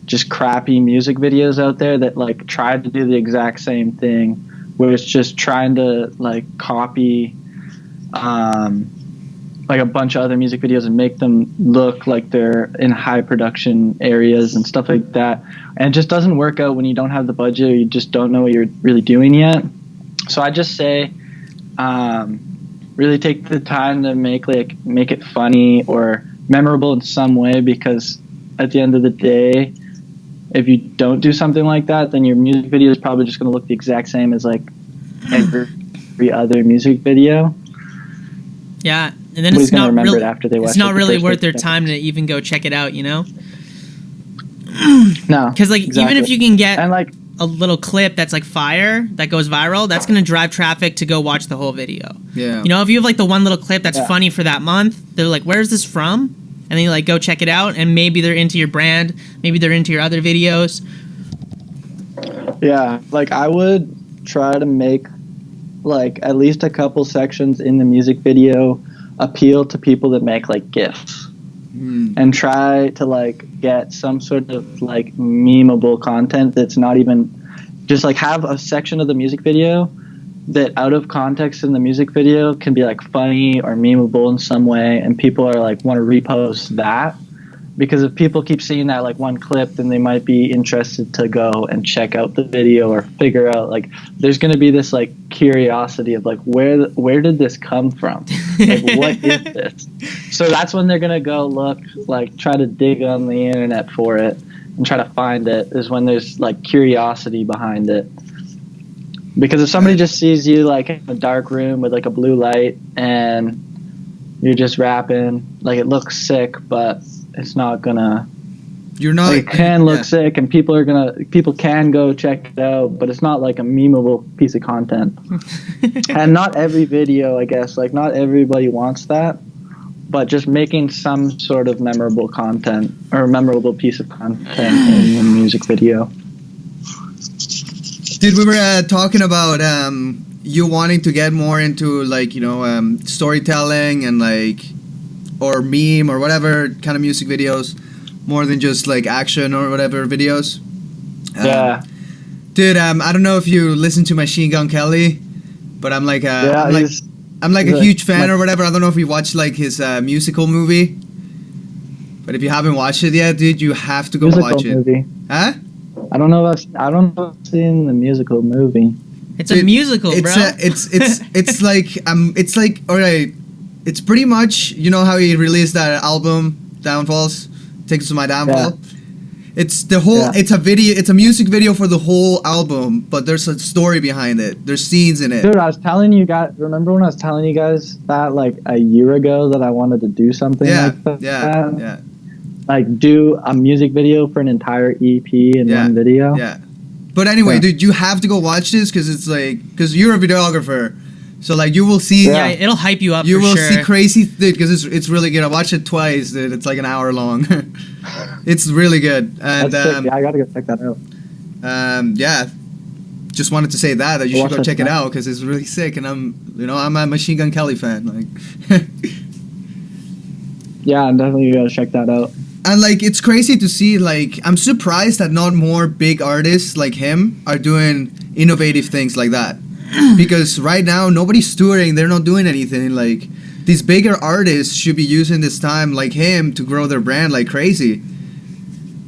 just crappy music videos out there that like try to do the exact same thing, where it's just trying to like copy like a bunch of other music videos and make them look like they're in high production areas and stuff like that. And it just doesn't work out when you don't have the budget or you just don't know what you're really doing yet. So I just say, really take the time to make it funny or memorable in some way, because at the end of the day, if you don't do something like that, then your music video is probably just going to look the exact same as like every other music video. Yeah, and then it's not really, after they watch it's not really worth their time to even go check it out, you know? No, because like exactly. Even if you can get and like a little clip that's like fire that goes viral, that's gonna drive traffic to go watch the whole video. Yeah, you know, if you have like the one little clip that's funny for that month, they're like, "Where's this from?" And then you like go check it out, and maybe they're into your brand, maybe they're into your other videos. Yeah, like I would try to make like at least a couple sections in the music video appeal to people that make like GIFs, and try to like get some sort of like memeable content that's not even just like have a section of the music video that out of context in the music video can be like funny or memeable in some way, and people are like want to repost that. Because if people keep seeing that like one clip, then they might be interested to go and check out the video or figure out like there's going to be this like curiosity of like where did this come from? Like what is this? So that's when they're going to go look, like try to dig on the internet for it and try to find it, is when there's like curiosity behind it. Because if somebody just sees you like in a dark room with like a blue light and you're just rapping, like it looks sick, but it's not gonna. You're not. Like, it can look sick, and people can go check it out, but it's not like a memeable piece of content. And not every video, I guess, like not everybody wants that, but just making some sort of memorable content or a memorable piece of content in the music video. Dude, we were talking about you wanting to get more into like storytelling and like. Or meme or whatever kind of music videos, more than just like action or whatever videos. Yeah. Dude, I don't know if you listen to Machine Gun Kelly, but I'm like a huge fan or whatever. I don't know if you watched like his musical movie, but if you haven't watched it yet, dude, you have to go watch it. Movie. Huh? I don't know if I've seen the musical movie. It's a musical, bro. It's like all right. It's pretty much, you know how he released that album, Downfalls, Takes to My Downfall? Yeah. It's the whole, it's a video, it's a music video for the whole album, but there's a story behind it. There's scenes in it. Dude, I was telling you guys, remember when I was telling you guys that like a year ago that I wanted to do something like that? Yeah. Like do a music video for an entire EP in one video? Yeah. But anyway, dude, you have to go watch this because it's like, because you're a videographer. So like you will see, it'll hype you up. You will see crazy things because it's really good. I watched it twice, dude. It's like an hour long. It's really good, and I gotta go check that out. Just wanted to say that you should go check it out because it's really sick, and I'm a Machine Gun Kelly fan. Like, yeah, I'm definitely gonna check that out. And like it's crazy to see. Like I'm surprised that not more big artists like him are doing innovative things like that. Because right now nobody's touring, they're not doing anything. Like these bigger artists should be using this time like him to grow their brand like crazy.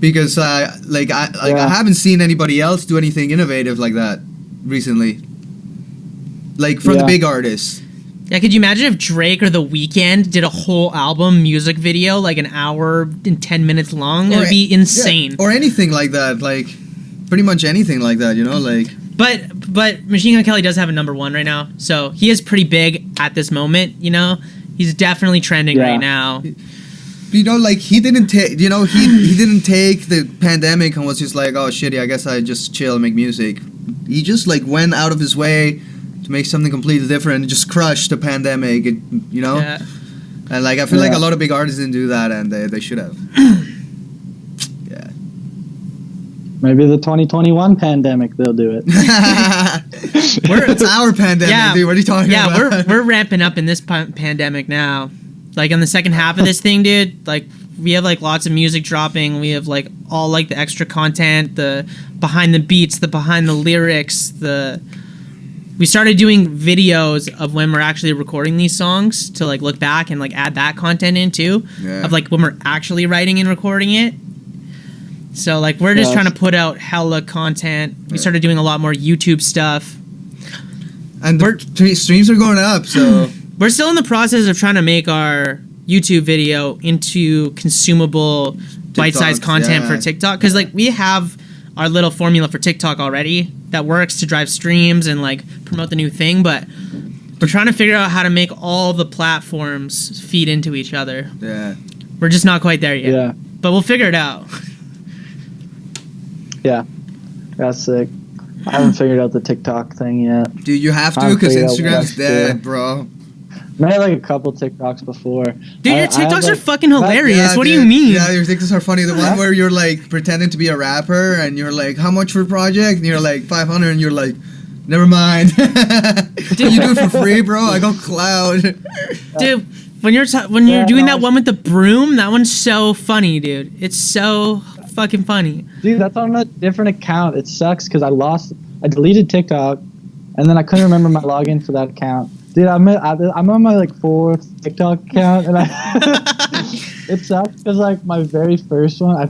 Because I haven't seen anybody else do anything innovative like that recently. Like for the big artists. Yeah, could you imagine if Drake or The Weeknd did a whole album music video like an hour and 10 minutes long? It would be insane. Yeah, or anything like that, like pretty much anything like that, like. But Machine Gun Kelly does have a number one right now, so he is pretty big at this moment. He's definitely trending right now. Like he didn't take, he didn't take the pandemic and was just like, oh shit, I guess I just chill and make music. He just like went out of his way to make something completely different and just crushed the pandemic, Yeah. And like I feel like a lot of big artists didn't do that, and they should have. Maybe the 2021 pandemic, they'll do it. It's our pandemic, dude. What are you talking about? Yeah, we're ramping up in this pandemic now. Like in the second half of this thing, dude. Like we have like lots of music dropping. We have like all like the extra content, the behind the beats, the behind the lyrics, the we started doing videos of when we're actually recording these songs to like look back and like add that content in too, of like when we're actually writing and recording it. So like we're just trying to put out hella content. We started doing a lot more YouTube stuff. And streams are going up, so we're still in the process of trying to make our YouTube video into consumable bite-sized content for TikTok, because like we have our little formula for TikTok already that works to drive streams and like promote the new thing, but we're trying to figure out how to make all the platforms feed into each other. Yeah, we're just not quite there yet. Yeah, but we'll figure it out. Yeah, that's sick. I haven't figured out the TikTok thing yet. Dude, you have to, because Instagram's dead, bro. Made like a couple TikToks before. Dude, your TikToks are fucking hilarious. What do you mean? Yeah, your TikToks are funny. The one where you're like pretending to be a rapper and you're like, how much for a project? And you're like, 500, and you're like, never mind. Dude, you do it for free, bro. I go cloud. Dude, when you're doing that one with the broom, that one's so funny, dude. It's so fucking funny. Dude, that's on a different account. It sucks because I deleted TikTok, and then I couldn't remember my login for that account. Dude, I'm on my like 4th TikTok account, and it sucks because like my very first one, I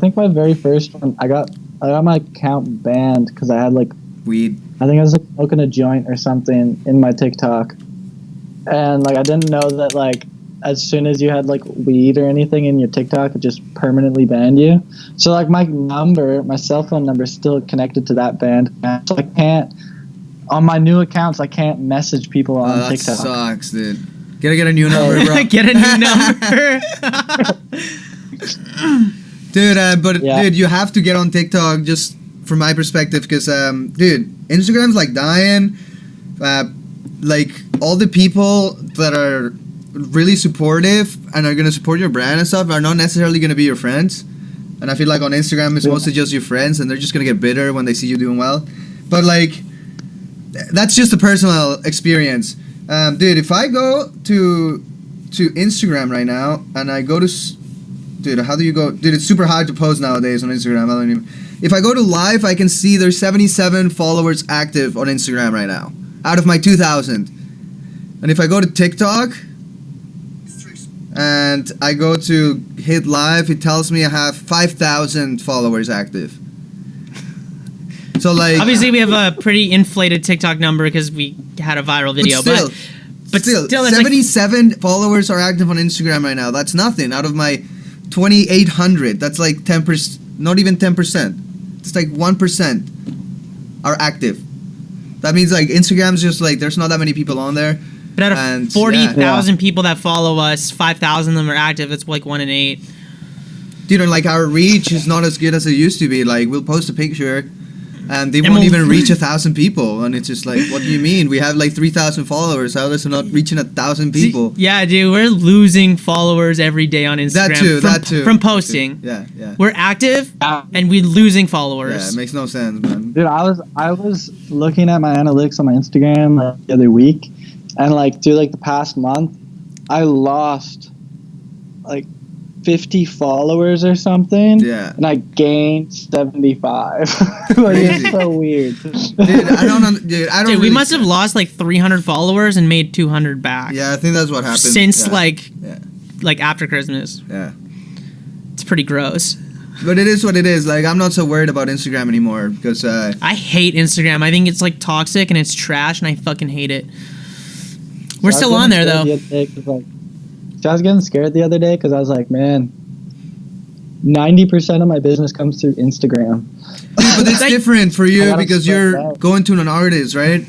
got my account banned because I had like weed. I think I was like smoking a joint or something in my TikTok, and like I didn't know that like as soon as you had like weed or anything in your TikTok, it just permanently banned you. So like my cell phone number is still connected to that banned account, so I can't. On my new accounts, I can't message people on TikTok. That sucks, dude. Gotta get a new number, bro. Get a new number. Dude, you have to get on TikTok, just from my perspective, because, dude, Instagram's like dying. Like, all the people that are really supportive and are gonna support your brand and stuff are not necessarily gonna be your friends. And I feel like on Instagram, it's mostly just your friends, and they're just gonna get bitter when they see you doing well. But, like, that's just a personal experience. Dude, if I go to Instagram right now and I go to... Dude, how do you go... Dude, it's super hard to post nowadays on Instagram. I don't even... If I go to live, I can see there's 77 followers active on Instagram right now, out of my 2,000. And if I go to TikTok and I go to hit live, it tells me I have 5,000 followers active. So like, obviously we have a pretty inflated TikTok number because we had a viral video, but still 77 followers are active on Instagram right now. That's nothing out of my 2,800. That's like 10%, not even 10%. It's like 1% are active. That means like Instagram's just like there's not that many people on there. But out of 40,000 people that follow us, 5,000 of them are active. It's like 1 in 8. Dude, and like our reach is not as good as it used to be. Like we'll post a picture and they won't even reach 1,000 people, and it's just like, what do you mean? We have like 3,000 followers. How is it not reaching 1,000 people? Yeah, dude, we're losing followers every day on Instagram. That too. From posting. Yeah. We're active and we're losing followers. Yeah, it makes no sense, man. Dude, I was looking at my analytics on my Instagram like, the other week, and like through like the past month, I lost like 50 followers or something. Yeah. And I gained 75. Like, it's so weird. Dude, we must have lost like 300 followers and made 200 back. Yeah, I think that's what happened. Since like after Christmas. Yeah. It's pretty gross. But it is what it is. Like, I'm not so worried about Instagram anymore because I hate Instagram. I think it's like toxic and it's trash and I fucking hate it. We're still on there though. I was getting scared the other day because I was like, man, 90% of my business comes through Instagram. But it's different for you because you're going to an artist, right?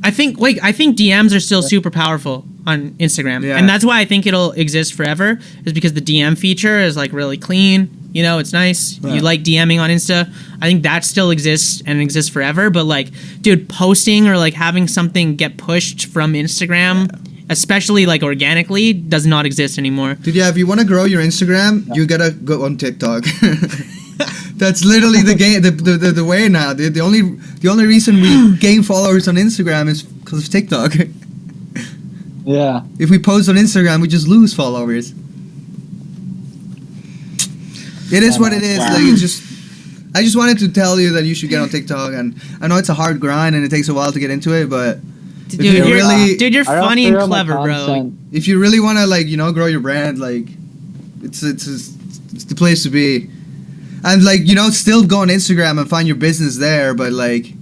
I think DMs are still super powerful on Instagram. Yeah. And that's why I think it'll exist forever, is because the DM feature is like really clean. You know, it's nice. Yeah. You like DMing on Insta. I think that still exists and exists forever. But like, dude, posting or like having something get pushed from Instagram, especially like organically, does not exist anymore. Dude, yeah, if you want to grow your Instagram, you gotta go on TikTok. That's literally the game, the way now, dude. The only reason we gain followers on Instagram is because of TikTok. Yeah. If we post on Instagram, we just lose followers. It is what it is. Wow. Like, I just wanted to tell you that you should get on TikTok, and I know it's a hard grind and it takes a while to get into it, but Dude, you're funny and clever, bro. If you really want to, like, you know, grow your brand, like, it's the place to be. And, like, you know, still go on Instagram and find your business there, but, like,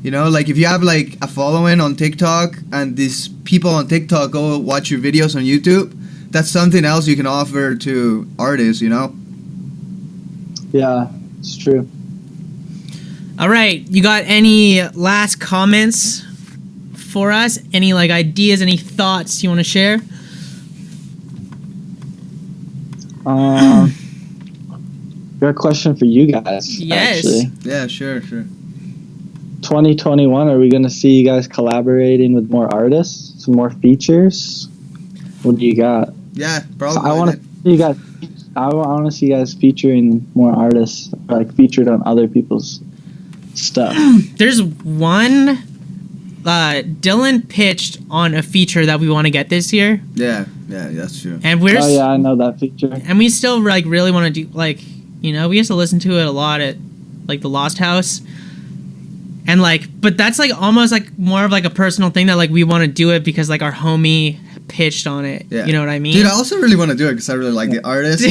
you know, like, if you have, like, a following on TikTok and these people on TikTok go watch your videos on YouTube, that's something else you can offer to artists, you know? Yeah, it's true. All right, you got any last comments for us? Any, like, ideas, any thoughts you want to share? Got a question for you guys. Yes. Actually. Yeah, sure. 2021, are we going to see you guys collaborating with more artists? Some more features? What do you got? Yeah, probably. I want to see you guys. I want to see you guys featuring more artists, like featured on other people's stuff. There's one. Dylan pitched on a feature that we want to get this year. Yeah, that's true. And I know that feature. And we still, like, really want to do, like, you know, we used to listen to it a lot at, like, the Lost House. And, like, but that's, like, almost, like, more of, like, a personal thing that, like, we want to do it because, like, our homie pitched on it. Yeah. You know what I mean? Dude, I also really want to do it because I really like the artist.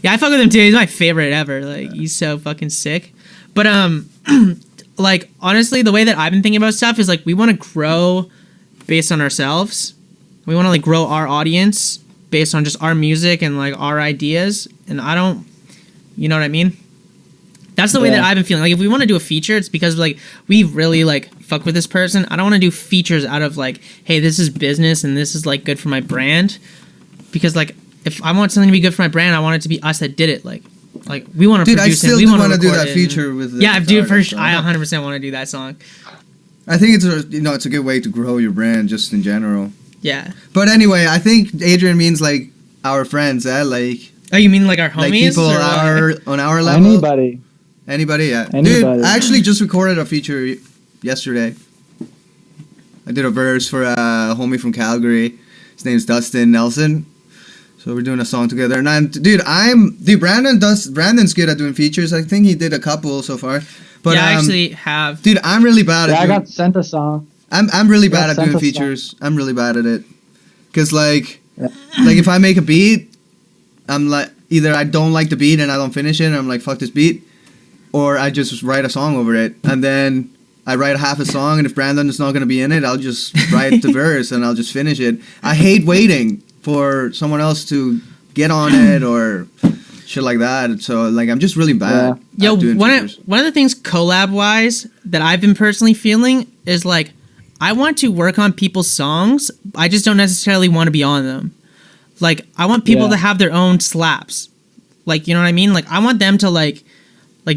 Yeah, I fuck with him, too. He's my favorite ever. Like, he's so fucking sick. But, like, honestly, the way that I've been thinking about stuff is, like, we want to grow based on ourselves. We want to, like, grow our audience based on just our music and, like, our ideas. And I don't... You know what I mean? That's the way that I've been feeling. Like, if we want to do a feature, it's because, like, we really, like, fuck with this person. I don't want to do features out of, like, hey, this is business and this is, like, good for my brand. Because, like, if I want something to be good for my brand, I want it to be us that did it. Like we want to produce it. Dude, I still want to do that feature with yeah, dude, for sure. I 100% want to do that song. I think it's a good way to grow your brand just in general. Yeah. But anyway, I think Adrian means, like, our friends, like... Oh, you mean like our homies? Like people on our level? Anybody, yeah. Anybody. Dude, I actually just recorded a feature yesterday. I did a verse for a homie from Calgary. His name's Dustin Nelson. So we're doing a song together. And Brandon's good at doing features. I think he did a couple so far. But yeah, I actually have. Dude, I'm really bad at I got sent a song. I'm really bad at doing features. I'm really bad at it. Because, like if I make a beat, I'm like, either I don't like the beat and I don't finish it and I'm like, fuck this beat, or I just write a song over it. And then I write half a song, and if Brandon is not going to be in it, I'll just write the verse and I'll just finish it. I hate waiting for someone else to get on it or shit like that. So, like, I'm just really bad at doing features. One of the things collab-wise that I've been personally feeling is, like, I want to work on people's songs. I just don't necessarily want to be on them. Like, I want people to have their own slaps. Like, you know what I mean? Like, I want them to, like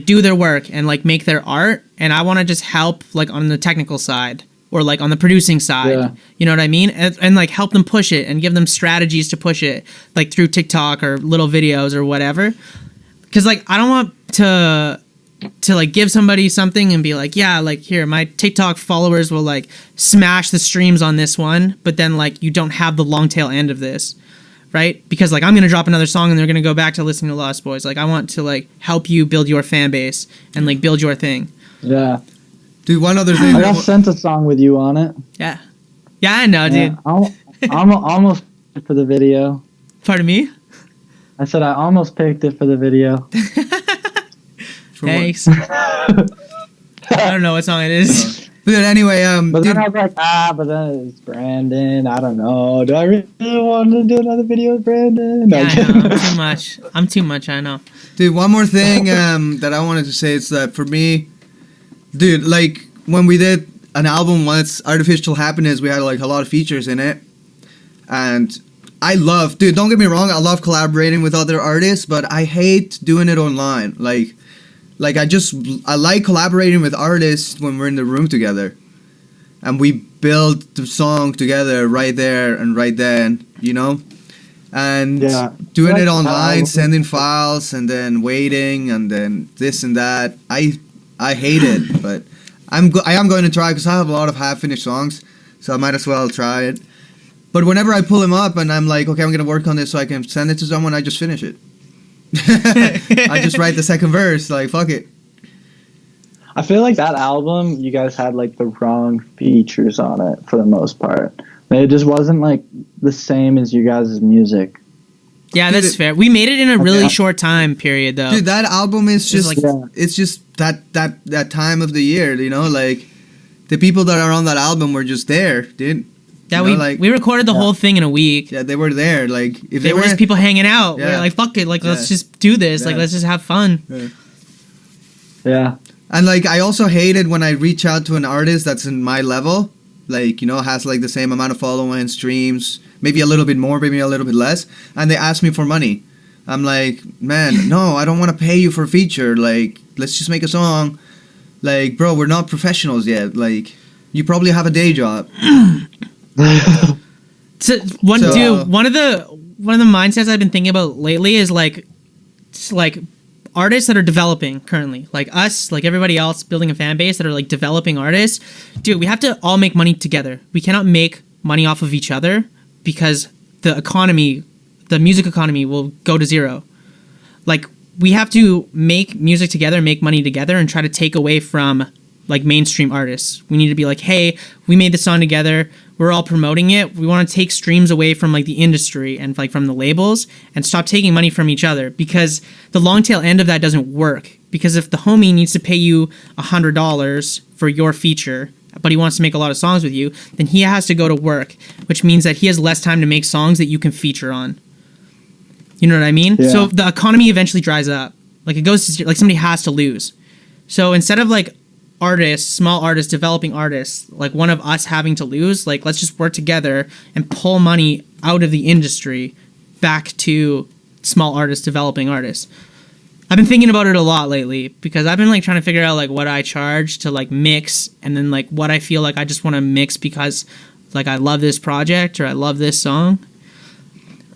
do their work and, like, make their art. And I want to just help, like, on the technical side or, like, on the producing side. Yeah. You know what I mean? And, like, help them push it and give them strategies to push it, like, through TikTok or little videos or whatever. Because, like, I don't want to like, give somebody something and be like, yeah, like, here, my TikTok followers will, like, smash the streams on this one. But then, like, you don't have the long tail end of this. Right? Because, like, I'm going to drop another song and they're going to go back to listening to Lostboys. Like, I want to, like, help you build your fan base and, like, build your thing. Yeah. Dude, one other thing. I got sent a song with you on it. Yeah. Yeah, I know, dude. I'm almost picked it for the video. Pardon me? I said I almost picked it for the video. Thanks. I don't know what song it is. But anyway, but then I was like, but then it's Brandon. I don't know. Do I really want to do another video with Brandon? Yeah, I know. I'm too much. I'm too much, I know. Dude, one more thing that I wanted to say is that for me, dude, like, when we did an album once, Artificial Happiness, we had, like, a lot of features in it. And dude, don't get me wrong, I love collaborating with other artists, but I hate doing it online. Like I like collaborating with artists when we're in the room together and we build the song together right there and right then, you know? And doing it online, sending files and then waiting and then this and that, I hate it, but I am going to try because I have a lot of half-finished songs, so I might as well try it. But whenever I pull them up and I'm like, okay, I'm going to work on this so I can send it to someone, I just finish it. I just write the second verse, like, fuck it. I feel like that album, you guys had like the wrong features on it for the most part. It just wasn't like the same as you guys' music. Yeah, Dude, that's fair. We made it in a really short time period, though. Dude, that album is just like, it's just that time of the year, you know, like the people that are on that album were just there, dude. Yeah, you know, we recorded the whole thing in a week. Yeah, they were there. Like if they were just people hanging out. Yeah. We were like, fuck it, like let's just do this. Yeah. Like let's just have fun. Yeah. And like I also hate it when I reach out to an artist that's in my level, like, you know, has like the same amount of following, streams, maybe a little bit more, maybe a little bit less, and they ask me for money. I'm like, man, no, I don't want to pay you for a feature. Like, let's just make a song. Like, bro, we're not professionals yet. Like, you probably have a day job. One of the mindsets I've been thinking about lately is like artists that are developing currently, like us, like everybody else building a fan base that are like developing artists. Dude, we have to all make money together. We cannot make money off of each other because the music economy will go to zero. Like, we have to make music together, make money together, and try to take away from like mainstream artists. We need to be like, hey, we made this song together, we're all promoting it, we want to take streams away from like the industry and like from the labels and stop taking money from each other, because the long tail end of that doesn't work. Because if the homie needs to pay you $100 for your feature, but he wants to make a lot of songs with you, then he has to go to work, which means that he has less time to make songs that you can feature on. You know what I mean? Yeah. So the economy eventually dries up. Like, it goes to, like, somebody has to lose. So instead of like artists, small artists, developing artists, like one of us having to lose, like, let's just work together and pull money out of the industry back to small artists, developing artists. I've been thinking about it a lot lately because I've been like trying to figure out like what I charge to like mix, and then like what I feel like I just want to mix because like I love this project or I love this song.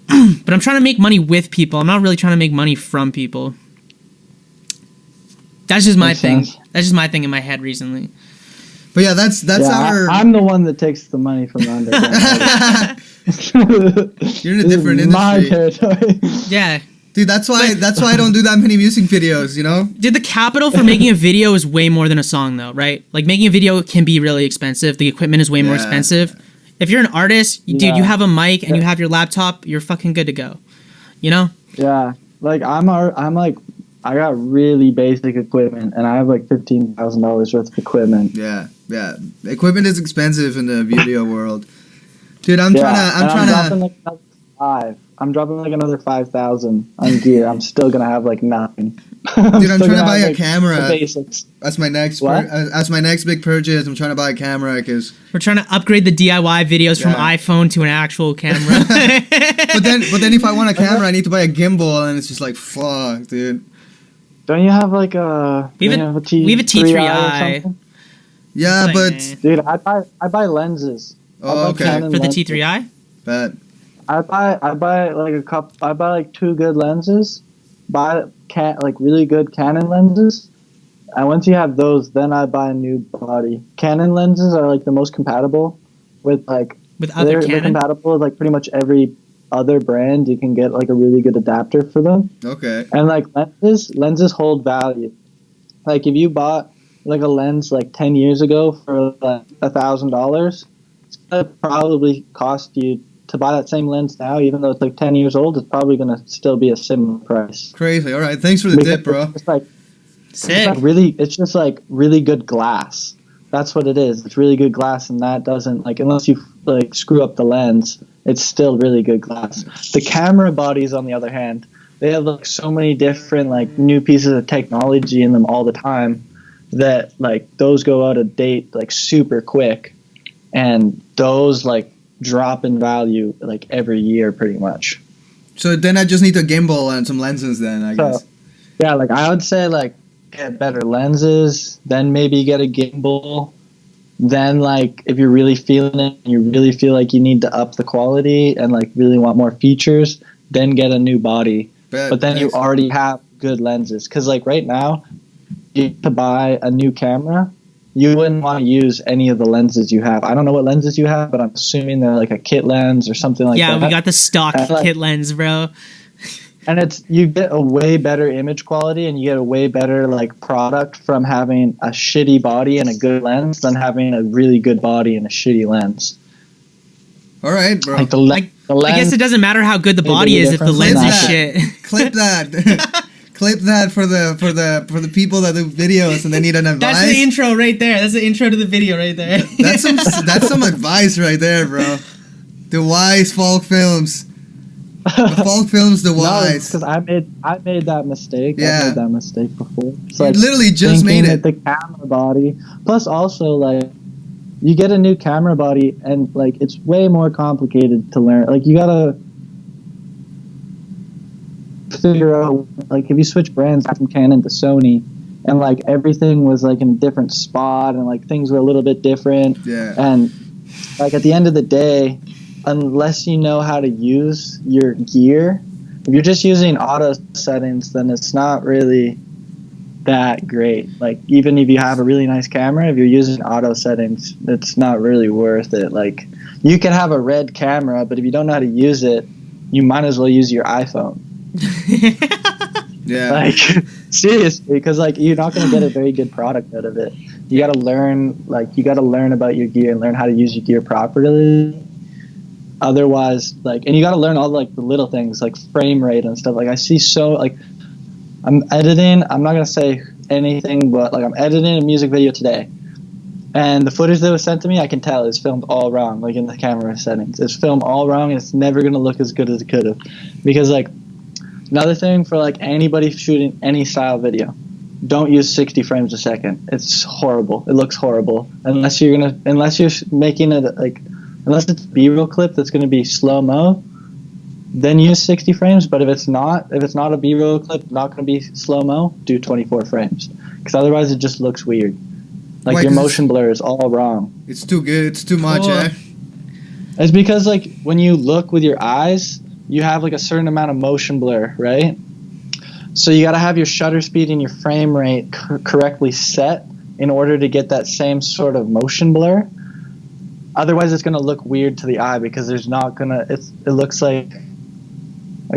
But I'm trying to make money with people. I'm not really trying to make money from people. That's just my thing. That's just my thing in my head recently. But yeah, that's our. I'm the one that takes the money from the underground. You're in a different industry. My territory. Yeah. Dude, that's why I don't do that many music videos, you know? Dude, the capital for making a video is way more than a song, though, right? Like, making a video can be really expensive. The equipment is way more expensive. If you're an artist, dude, you have a mic and you have your laptop, you're fucking good to go. You know? Yeah. Like, I got really basic equipment, and I have like $15,000 worth of equipment. Yeah. Equipment is expensive in the video world. Dude, I'm dropping like another 5,000 on gear. I'm still gonna have like nothing. Dude, I'm trying to buy a camera. Basics. That's my next. That's my next big purchase. I'm trying to buy a camera because we're trying to upgrade the DIY videos from iPhone to an actual camera. but then if I want a camera, I need to buy a gimbal, and it's just like fuck, dude. Don't you have like a? We have a T3i. Yeah, like, but dude, I buy lenses. Oh, okay. For the T3i. Bet. I buy like 2 good lenses. Buy really good Canon lenses. And once you have those, then I buy a new body. Canon lenses are like the most compatible with like other Canon. They're compatible with like pretty much every other brand. You can get like a really good adapter for them. Okay. And like lenses hold value. Like if you bought like a lens like 10 years ago for like $1,000, it's gonna probably cost you to buy that same lens now, even though it's like 10 years old. It's probably gonna still be a similar price. Crazy. All right, thanks for the tip, bro. Sick. It's just like really good glass. That's what it is. It's really good glass, and that doesn't like, unless you like screw up the lens, it's still really good glass. The camera bodies, on the other hand, they have like so many different like new pieces of technology in them all the time that like those go out of date like super quick, and those like drop in value like every year pretty much. So then I just need a gimbal and some lenses then, I guess. Yeah, like I would say like get better lenses, then maybe get a gimbal. Then like if you're really feeling it and you really feel like you need to up the quality and like really want more features, then get a new body. But then you already have good lenses, because like right now to buy a new camera, you wouldn't want to use any of the lenses you have. I don't know what lenses you have, but I'm assuming they're like a kit lens or something like that. Yeah, we got the stock kit lens, bro. And you get a way better image quality, and you get a way better like product from having a shitty body and a good lens than having a really good body and a shitty lens. All right, bro. Like the lens, I guess it doesn't matter how good the body is if the lens is shit. Clip that. Clip that for the people that do videos and they need an advice. That's the intro right there. That's the intro to the video right there. That's some advice right there, bro. The wise Falk Films. The Falk Films, the wise. Because I made that mistake. Yeah. I made that mistake before. So you literally just made it. The camera body. Plus, also like, you get a new camera body, and like it's way more complicated to learn. Like you gotta figure out, like if you switch brands from Canon to Sony, and like everything was like in a different spot, and like things were a little bit different. Yeah. And like at the end of the day, unless you know how to use your gear, if you're just using auto settings, then it's not really that great. Like even if you have a really nice camera, if you're using auto settings, it's not really worth it. Like you can have a red camera, but if you don't know how to use it, you might as well use your iPhone. Yeah. Like seriously, because like you're not going to get a very good product out of it. You got to learn about your gear and learn how to use your gear properly. Otherwise, like, and you got to learn all like the little things like frame rate and stuff. Like I see I'm editing, I'm not going to say anything, but like I'm editing a music video today, and the footage that was sent to me, I can tell is filmed all wrong, like in the camera settings. It's filmed all wrong, and it's never going to look as good as it could have. Because like, another thing for like anybody shooting any style video, don't use 60 frames a second. It's horrible. It looks horrible. Unless you're making it like, unless it's a B-roll clip that's going to be slow-mo, then use 60 frames. But if it's not a B-roll clip, not going to be slow-mo, do 24 frames. Because otherwise it just looks weird. Like Why, your motion blur is all wrong. It's too good. It's too much, eh? It's because like when you look with your eyes, you have like a certain amount of motion blur, right? So you got to have your shutter speed and your frame rate correctly set in order to get that same sort of motion blur. Otherwise, it's going to look weird to the eye because there's not going to. It looks like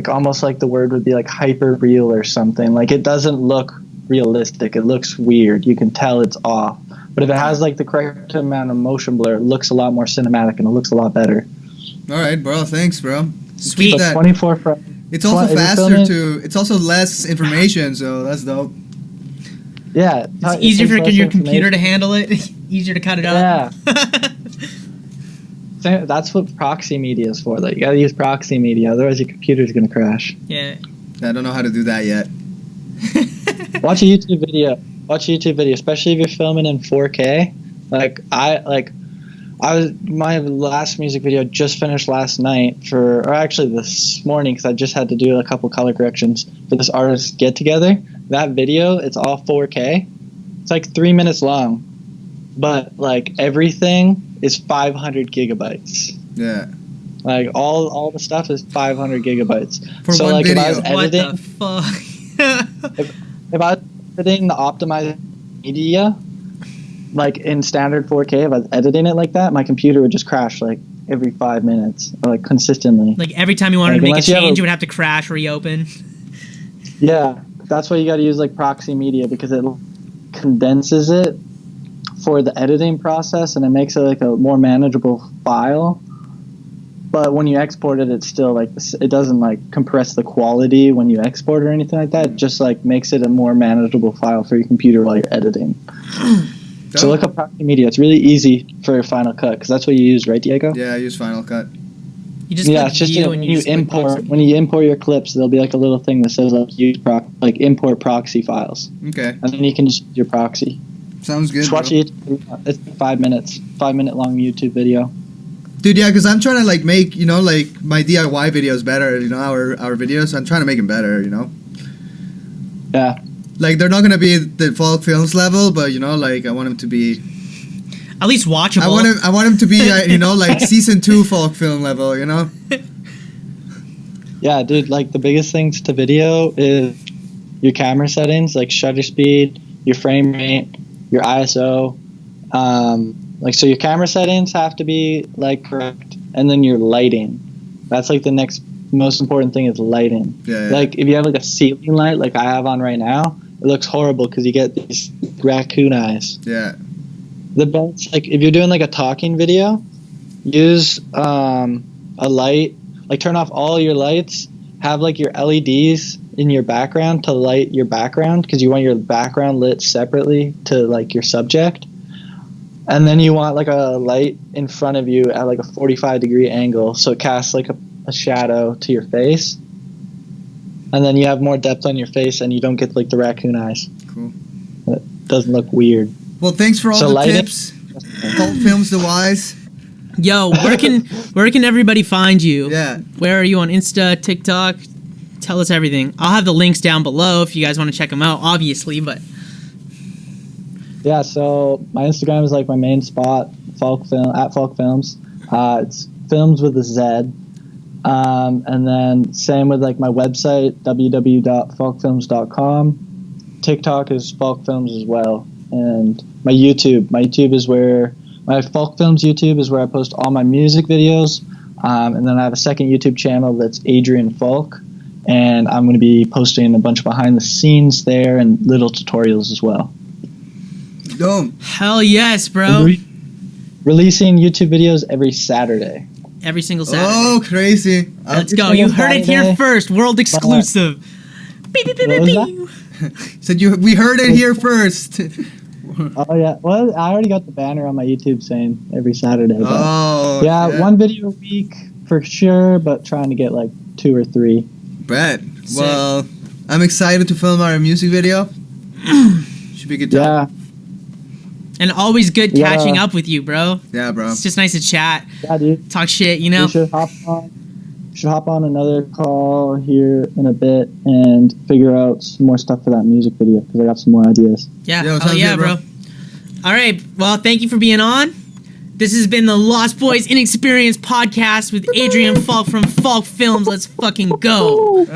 almost like the word would be like hyper real or something. Like it doesn't look realistic. It looks weird. You can tell it's off. But if it has like the correct amount of motion blur, it looks a lot more cinematic and it looks a lot better. All right, bro. Thanks, bro. Sweet. So 24 frames. It's also faster too. It's also less information, so that's dope. Yeah, it's easier for your computer to handle it. Easier to cut it up. Yeah. That's what proxy media is for. Like you gotta use proxy media, otherwise your computer's gonna crash. Yeah. I don't know how to do that yet. Watch a YouTube video. Especially if you're filming in 4K. My last music video just finished last night or actually this morning, because I just had to do a couple color corrections for this artist get together. That video, it's all 4K. It's like 3 minutes long, but like everything is 500 gigabytes. Yeah. Like all the stuff is 500 gigabytes. For so one like video. If I was editing, what the fuck? if I was editing the optimized media, like in standard 4K, if I was editing it like that, my computer would just crash like every 5 minutes, or like consistently. Like every time you wanted to make a change, you would have to crash, reopen. Yeah, that's why you got to use like proxy media, because it condenses it for the editing process and it makes it like a more manageable file. But when you export it, it's still like it doesn't like compress the quality when you export or anything like that. It just like makes it a more manageable file for your computer while you're editing. So look up proxy media. It's really easy for Final Cut, because that's what you use, right, Diego? Yeah, I use Final Cut. You just it's just when you import your clips, there'll be like a little thing that says like import proxy files. Okay. And then you can just use your proxy. Sounds good. Just watch it. It's 5 minutes, 5 minute long YouTube video. Dude, yeah, because I'm trying to like make like my DIY videos better. Our videos. I'm trying to make them better. Yeah. Like they're not gonna be the Falk FILMZ level, but like I want them to be at least watchable. I want them to be like season 2 Falk film level. Yeah, dude. Like the biggest things to video is your camera settings, like shutter speed, your frame rate, your ISO. So your camera settings have to be like correct, and then your lighting. That's like the next most important thing is lighting. Yeah. Like if you have like a ceiling light, like I have on right now, it looks horrible because you get these raccoon eyes. Yeah. The best, like if you're doing like a talking video, use a light. Like turn off all your lights. Have like your LEDs in your background to light your background because you want your background lit separately to like your subject. And then you want like a light in front of you at like a 45-degree angle so it casts like a shadow to your face. And then you have more depth on your face and you don't get like the raccoon eyes. Cool. It doesn't look weird. Well, thanks for all the tips. Falk Films the Wise. Yo, where can everybody find you? Yeah. Where are you on Insta, TikTok? Tell us everything. I'll have the links down below if you guys want to check them out, obviously, but... Yeah, so my Instagram is like my main spot, Falk FILMZ. It's films with a Z. And then same with like my website, www.falkfilms.com. TikTok is FalkFilms as well. And my YouTube is where... My Falk Films YouTube is where I post all my music videos. And then I have a second YouTube channel that's Adrian Falk. And I'm going to be posting a bunch of behind the scenes there and little tutorials as well. Dope. Hell yes, bro. Releasing YouTube videos every Saturday. Every single Saturday. Oh, crazy. Let's go. You heard it here first. World exclusive. Beep, beep, beep, beep, beep. Said we heard it here first. Oh yeah, well I already got the banner on my YouTube saying every Saturday. Oh yeah, one video a week for sure, but trying to get like 2 or 3. Bet. Well, I'm excited to film our music video. Should be a good time. Yeah. And always good catching up with you, bro. Yeah, bro. It's just nice to chat. Yeah, dude. Talk shit, you know. We should hop on another call here in a bit and figure out some more stuff for that music video because I got some more ideas. Yeah, oh yeah, bro. All right, well, thank you for being on. This has been the Lostboys Inexperience podcast with Adrian Falk from Falk Films. Let's fucking go.